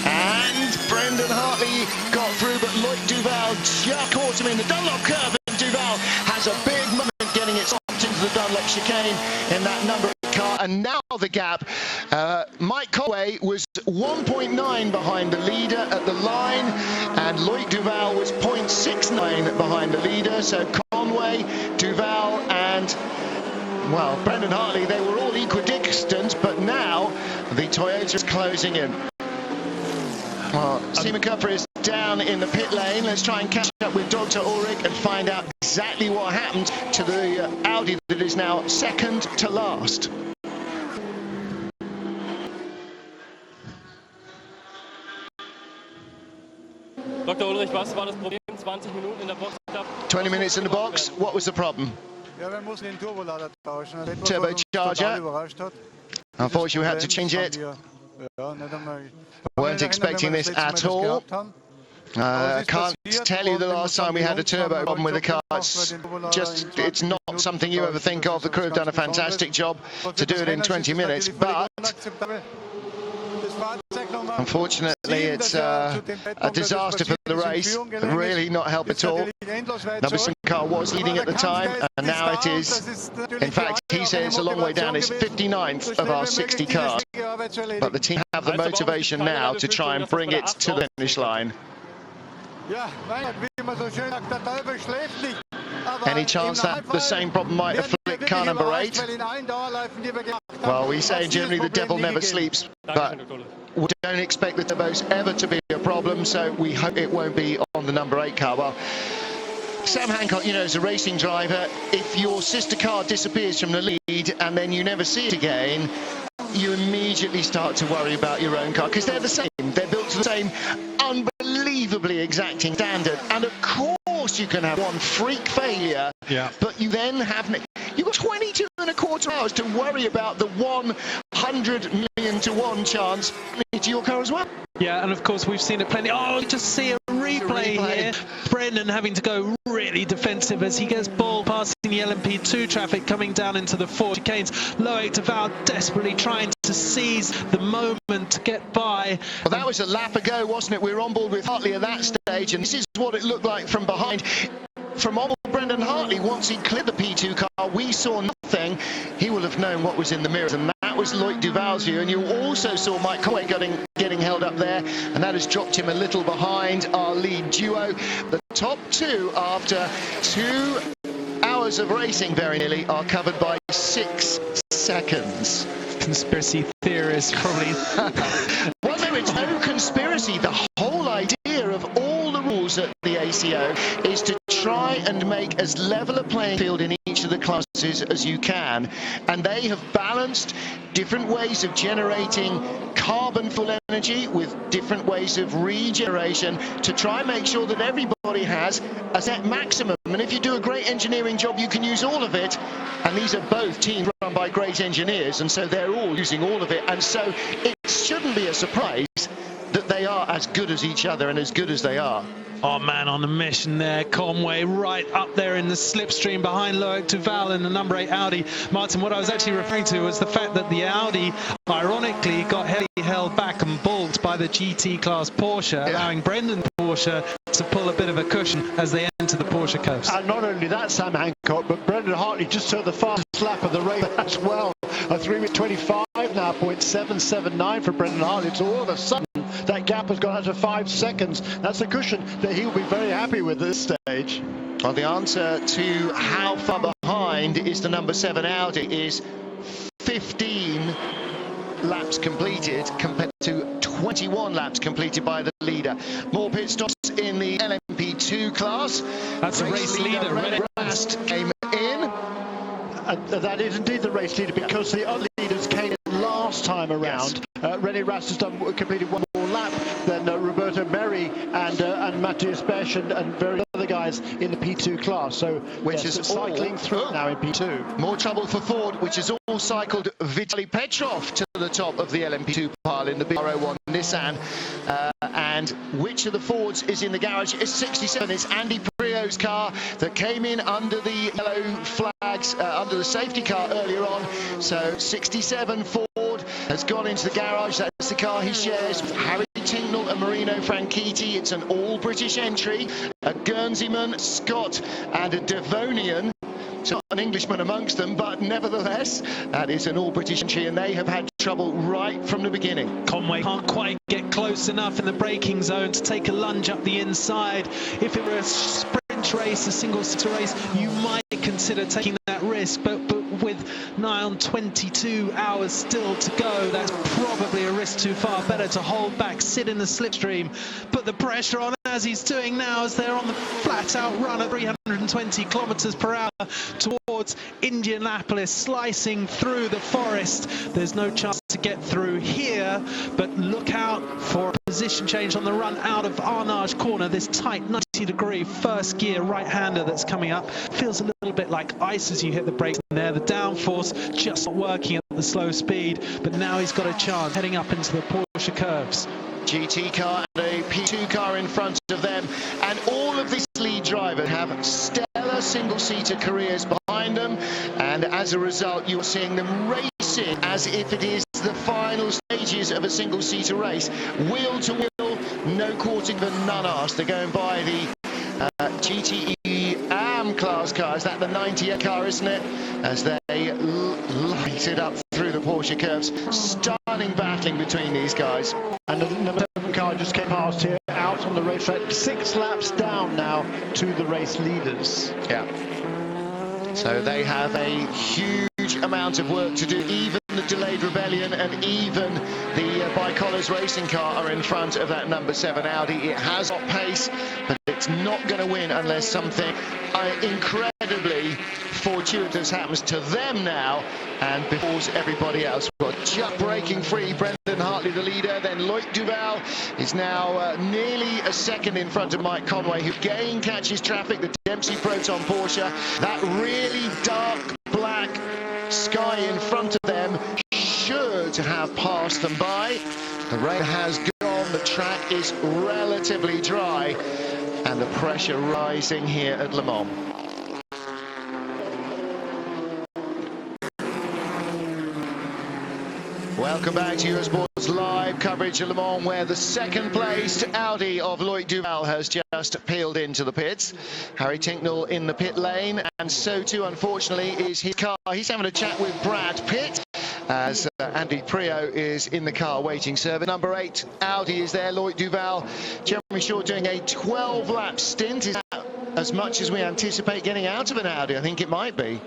And Brendan Hartley got through, but Loic Duval just caught him in the Dunlop curve. And Duval has a big moment getting it stopped into the Dunlop chicane in that number car. And now the gap. Mike Conway was 1.9 behind the leader at the line, and Loic Duval was 0.69 behind the leader. So Conway, Duval and, well, Brendan Hartley, they were all equidistant, but now the Toyota is closing in. Well, Simon Kupfer is down in the pit lane. Let's try and catch up with Dr. Ulrich and find out exactly what happened to the Audi that is now second to last. Dr. Ulrich, was war das Problem? 20 Minuten in der Box. 20 minutes in the box. What was the problem? Turbocharger. Unfortunately, we had to change it. Weren't expecting this at all. Can't tell you the last time we had a turbo problem with a car. It's not something you ever think of. The crew have done a fantastic job to do it in 20 minutes, but unfortunately it's a disaster for the race. Really not help at all. Number 7 car was leading at the time, and now it is, in fact, he says it's a long way down. It's 59th of our 60 cars, but the team have the motivation now to try and bring it to the finish line. Any chance that the same problem might afflict car number 8? Well, we say in Germany the devil never sleeps, but we don't expect the turbos ever to be a problem, so we hope it won't be on the number 8 car. Well, Sam Hancock, you know, as a racing driver, if your sister car disappears from the lead and then you never see it again, you immediately start to worry about your own car, because they're the same. They're built to the same unbelievably exacting standard. And of course you can have one freak failure, but you then have... You've got 22.25 hours to worry about the 100 million to 1 chance to your car as well. Yeah, and of course we've seen it plenty. Oh, just see a real replay here. Brendan having to go really defensive as he gets ball passing the LMP2 traffic coming down into the four chicanes. Loic de Waal desperately trying to seize the moment to get by. Well, that was a lap ago, wasn't it? We were on board with Hartley at that stage, and this is what it looked like from behind. From on Brendan Hartley, once he cleared the P2 car, we saw nothing. He will have known what was in the mirrors, and that was Loic de Waal's view. And you also saw Mike Conway getting held up there, and that has dropped him a little behind our lead duo. The top two, after 2 hours of racing, very nearly, are covered by 6 seconds. Conspiracy theorists probably. Well, no, it's no conspiracy. The whole idea of all the rules at the ACO is to try and make as level a playing field in each of the classes as you can, and they have balanced different ways of generating carbon fuel energy with different ways of regeneration to try and make sure that everybody has a set maximum. And if you do a great engineering job, you can use all of it. And these are both teams run by great engineers, and so they're all using all of it. And so it shouldn't be a surprise that they are as good as each other and as good as they are. Oh man, on a mission there, Conway right up there in the slipstream behind Loic de Waal in the number 8 Audi. Martin, what I was actually referring to was the fact that the Audi ironically got heavily held back and balked by the GT class Porsche, allowing Brendan Porsche to pull a bit of a cushion as they enter the Porsche curves. And not only that, Sam Hancock, but Brendan Hartley just took the fastest lap of the race as well. A 3:25 now, 0.779 for Brendan Hartley. So all of a sudden, that gap has gone out to 5 seconds. That's a cushion that he'll be very happy with at this stage. Well, the answer to how far behind is the number 7 Audi is 15 laps completed compared to 21 laps completed by the leader. More pit stops in the LMP2 class. That's a race leader. René Rast came in. That is indeed the race leader, because the other leaders came in last time around. Yes. René Rast has completed one more lap than Roberto Merri and Matthias Besch and various other guys in the P2 class. So which is cycling through now in P2. More trouble for Ford, which has all cycled Vitaly Petrov to the top of the LMP2 pile in the BR01 Nissan. And which of the Fords is in the garage? It's 67. It's Andy Prio's car that came in under the yellow flags, under the safety car earlier on. So 67 Ford has gone into the garage. That's the car he shares with Harry Tincknell and Marino Franchitti. It's an all-British entry. A Guernseyman, Scott, and a Devonian. So not an Englishman amongst them, but nevertheless, that is an all-British entry, and they have had trouble right from the beginning. Conway can't quite get close enough in the braking zone to take a lunge up the inside. If it were a sprint race, a single-seater race, you might consider taking that risk, but with nigh on 22 hours still to go, that's probably a risk too far. Better to hold back, sit in the slipstream, put the pressure on as he's doing now as they're on the flat-out run at 320 kilometers per hour towards Indianapolis, slicing through the forest. There's no chance to get through here, but look out for a position change on the run out of Arnage corner. This tight 90-degree first gear right-hander that's coming up feels a little bit like ice as you hit the brakes there. The downforce just not working at the slow speed, but now he's got a chance heading up into the Porsche curves. GT car and a P2 car in front of them, and all of these lead drivers have stellar single-seater careers behind them, and as a result you're seeing them racing as if it is the final stages of a single-seater race, wheel to wheel, no quarting the none asked. They're going by the GTE AM class car. Is that the 98 car, isn't it? As they light it up through the Porsche curves. Stunning battling between these guys. And the number 7 car just came past here, out on the racetrack, 6 laps down now to the race leaders. Yeah. So they have a huge amount of work to do. Even the delayed rebellion and even the Bicolors racing car are in front of that number 7 Audi. It has got pace, but it's not going to win unless something incredibly fortuitous happens to them now and befalls everybody else. We've got just breaking free, Brendan Hartley the leader, then Loic de Waal is now nearly a second in front of Mike Conway, who again catches traffic, the Dempsey Proton Porsche. That really dark black sky in front of them should have passed them by. The rain has gone, the track is relatively dry and the pressure rising here at Le Mans. Welcome back to Eurosport's live coverage of Le Mans, where the second-placed Audi of Loic Duval has just peeled into the pits. Harry Tinknell in the pit lane, and so too, unfortunately, is his car. He's having a chat with Brad Pitt, as Andy Prio is in the car waiting service. Number 8, Audi is there, Loic Duval. Jeremy Shaw doing a 12-lap stint. Is that as much as we anticipate getting out of an Audi? I think it might be.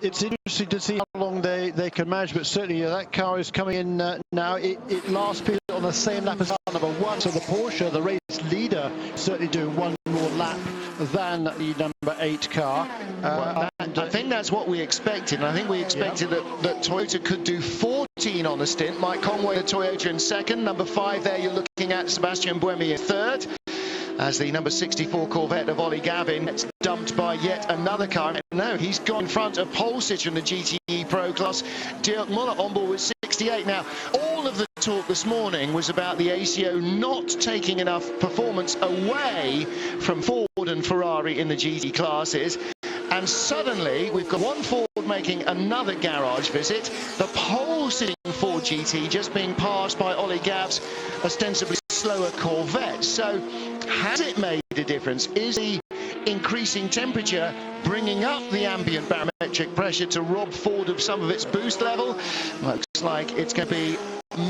It's interesting to see how long they can manage, but certainly that car is coming in now. It last pitted on the same lap as number 1, so the Porsche, the race leader, certainly doing one more lap than the number 8 car. I think that's what we expected, and I think we expected that Toyota could do 14 on the stint. Mike Conway, the Toyota, in second. Number 5 there, you're looking at Sebastian Buemi in third, as the number 64 Corvette of Ollie Gavin gets dumped by yet another car. No, he's gone in front of pole sitter in the GTE Pro class, Dirk Muller, on board with 68. Now, all of the talk this morning was about the ACO not taking enough performance away from Ford and Ferrari in the GT classes. And suddenly, we've got one Ford making another garage visit. The pole-sitting Ford GT just being passed by Ollie Gav's ostensibly slower Corvette. So, has it made a difference? Is the increasing temperature bringing up the ambient barometric pressure to rob Ford of some of its boost level? Looks like it's going to be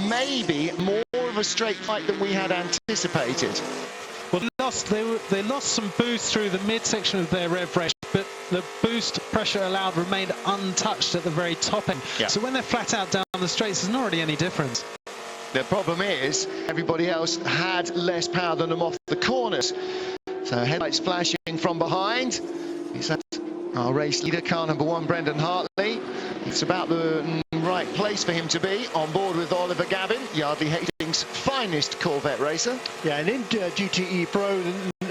maybe more of a straight fight than we had anticipated. Well, they lost some boost through the midsection of their rev range, but the boost pressure allowed remained untouched at the very top end. Yeah. So when they're flat out down the straights, there's not really any difference. The problem is everybody else had less power than them off the corners. So headlights flashing from behind. Is that our race leader, car number 1, Brendan Hartley? It's about the right place for him to be, on board with Oliver Gavin, Yardley Hastings' finest Corvette racer. Yeah, and in GTE Pro,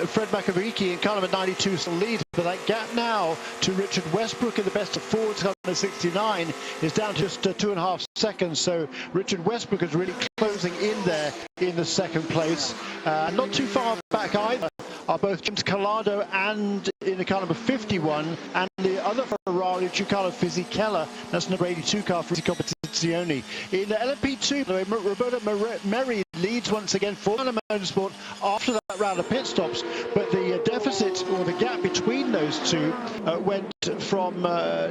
Fred Macavicki in car number 92 is the lead, but that gap now to Richard Westbrook in the best of Ford's car number 69 is down to just 2.5 seconds. So Richard Westbrook is really closing in there in the second place. Not too far back either are both James Collado and in the car number 51, and the other Ferrari, Giancarlo Fisichella, that's number 82 car for Competizione. In the LMP2, Roberto Merri leads once again for Motorsport after that round of pit stops, but the deficit, or the gap between those two, went from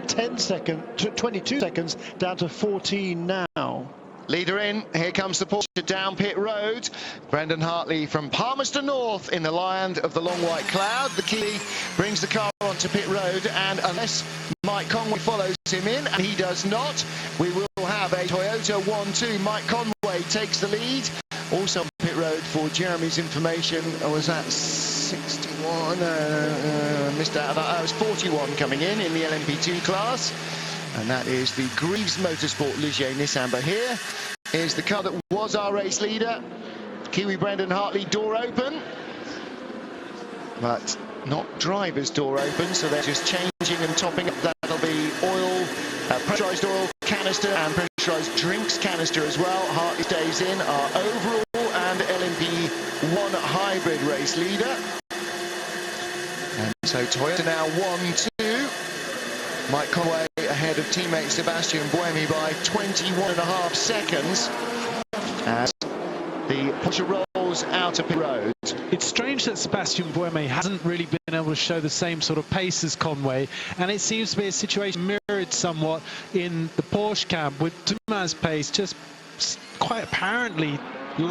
10 seconds to 22 seconds down to 14 now. Leader in, here comes the Porsche down pit road. Brendan Hartley from Palmerston North in the land of the long white cloud. The Kiwi brings the car onto pit road, and unless Mike Conway follows him in, and he does not, we will have a Toyota 1-2. Mike Conway takes the lead. Also on pit road, for Jeremy's information, was that 61? Missed out. That was 41 coming in the LMP2 class. And that is the Greaves Motorsport Ligier Nissan. But here is the car that was our race leader, Kiwi Brendan Hartley, door open, but not driver's door open, so they're just changing and topping up. That'll be oil, pressurized oil canister and pressurized drinks canister as well. Hartley stays in, our overall and LMP1 hybrid race leader. And so Toyota now 1-2. Mike Conway ahead of teammate Sebastian Buemi by 21.5 seconds as the Porsche rolls out of pit road. It's strange that Sebastian Buemi hasn't really been able to show the same sort of pace as Conway, and it seems to be a situation mirrored somewhat in the Porsche camp, with Dumas' pace just quite apparently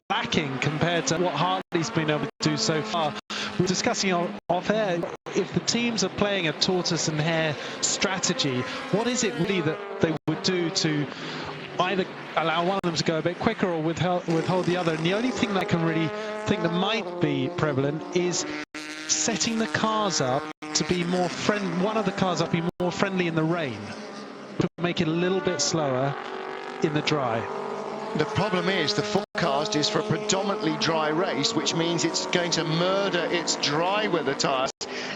lacking compared to what Hartley's been able to do so far. We're discussing off air, if the teams are playing a tortoise and hare strategy, what is it really that they would do to either allow one of them to go a bit quicker or withhold the other? And the only thing that I can really think that might be prevalent is setting the cars up to be more one of the cars up be more friendly in the rain, to make it a little bit slower in the dry. The problem is the forecast is for a predominantly dry race, which means it's going to murder its dry weather tyres,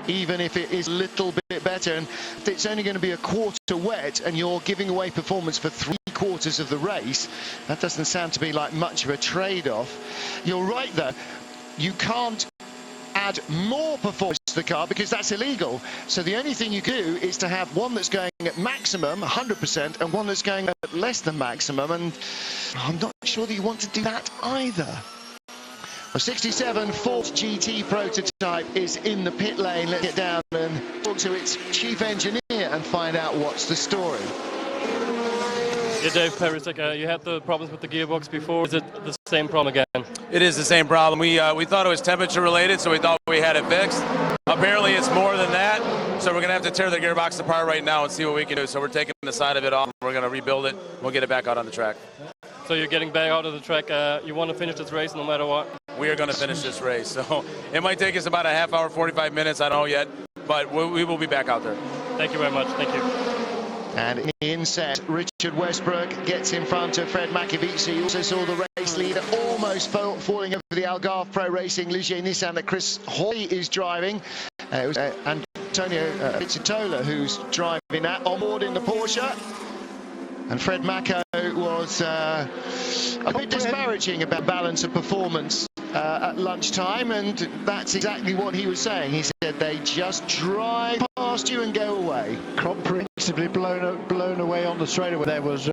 even if it is a little bit better. And it's only going to be a quarter wet, and you're giving away performance for 3 3/4 of the race. That doesn't sound to be like much of a trade-off. You're right, though. You can't add more performance to the car because that's illegal. So the only thing you do is to have one that's going at maximum 100% and one that's going at less than maximum, and I'm not sure that you want to do that either. A 67 Ford GT prototype is in the pit lane. Let's get down and talk to its chief engineer and find out what's the story. Yeah, Dave Perisek, you had the problems with the gearbox before. Is it the same problem again? It is the same problem. We thought it was temperature related, so we thought we had it fixed. Apparently it's more than that, so we're going to have to tear the gearbox apart right now and see what we can do. So we're taking the side of it off. We're going to rebuild it. We'll get it back out on the track. So you're getting back out of the track. You want to finish this race no matter what? We are going to finish this race. So it might take us about a half hour, 45 minutes. I don't know yet, but we will be back out there. Thank you very much. Thank you. And in set, Richard Westbrook gets in front of Fred McAvici. You also saw the race leader almost falling over the Algarve Pro Racing Ligier Nissan that Chris Hoy is driving. It was Antonio Pizzitola who's driving that on board in the Porsche. And Fred Macco was a bit disparaging about balance of performance at lunchtime, and that's exactly what he was saying. He said they just drive past you and go away. Comprehensively blown away on the straightaway. There was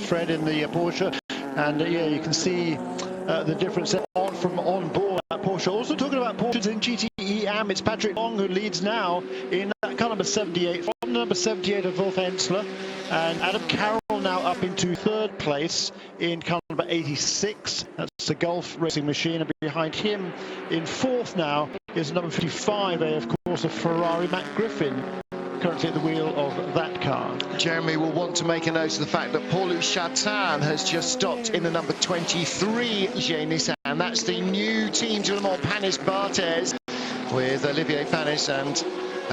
Fred in the Porsche, and yeah, you can see the difference from on board that Porsche. Also talking about Porsches in GTE AM, it's Patrick Long who leads now in car number 78 from number 78 of Wolf Hensler, and Adam Carroll now up into third place in car number 86. That's the Gulf Racing Machine, and behind him in fourth now is number 55, of course, of Ferrari, Matt Griffin, currently at the wheel of that car. Jeremy will want to make a note of the fact that Paul Chatin has just stopped in the number 23 Ligier Nissan. That's the new team to Le Mans, Panis Barthez, with Olivier Panis and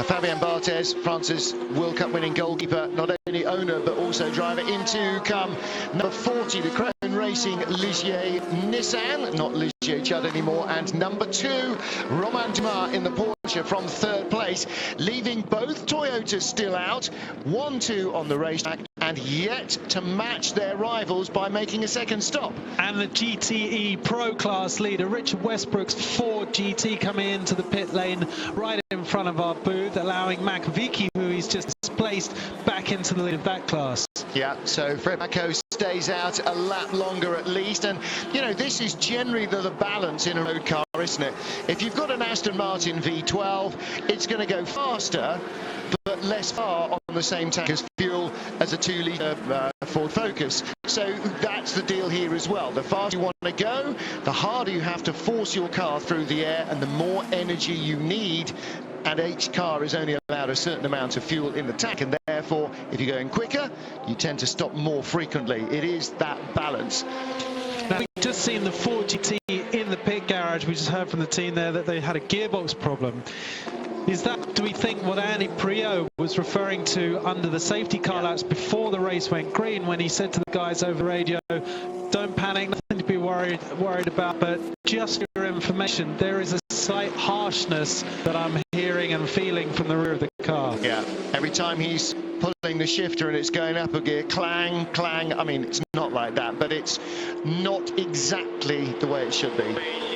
Fabien Barthez, France's World Cup winning goalkeeper, not only owner but also driver. Into come number 40, the Crown Racing Ligier Nissan, not Ligier Chud anymore, and number 2, Romain Dumas in the Porsche from third place, leaving both Toyotas still out, 1-2 on the racetrack, and yet to match their rivals by making a second stop. And the GTE Pro Class leader, Richard Westbrook's Ford GT, coming into the pit lane right in front of our booth, allowing McAvici, who he's just displaced, back into the lead of that class. Yeah, so Fred Macco stays out a lap longer at least, and you know, this is generally the balance in a road car, isn't it? If you've got an Aston Martin V12, it's going to go faster but less far on the same tank as fuel as a 2-litre Ford Focus. So that's the deal here as well. The faster you want to go, the harder you have to force your car through the air, and the more energy you need, and each car is only allowed a certain amount of fuel in the tank, and therefore if you're going quicker you tend to stop more frequently. It is that balance. Now, we've just seen the Ford GT in the pit garage. We just heard from the team there that they had a gearbox problem. Is that, do we think, what Andy Priaulx was referring to under the safety car laps before the race went green, when he said to the guys over the radio, don't panic, nothing to be worried about, but just for your information, there is a slight harshness that I'm hearing and feeling from the rear of the car. Yeah, every time he's pulling the shifter and it's going up a gear, clang, clang. I mean, it's not like that, but it's not exactly the way it should be.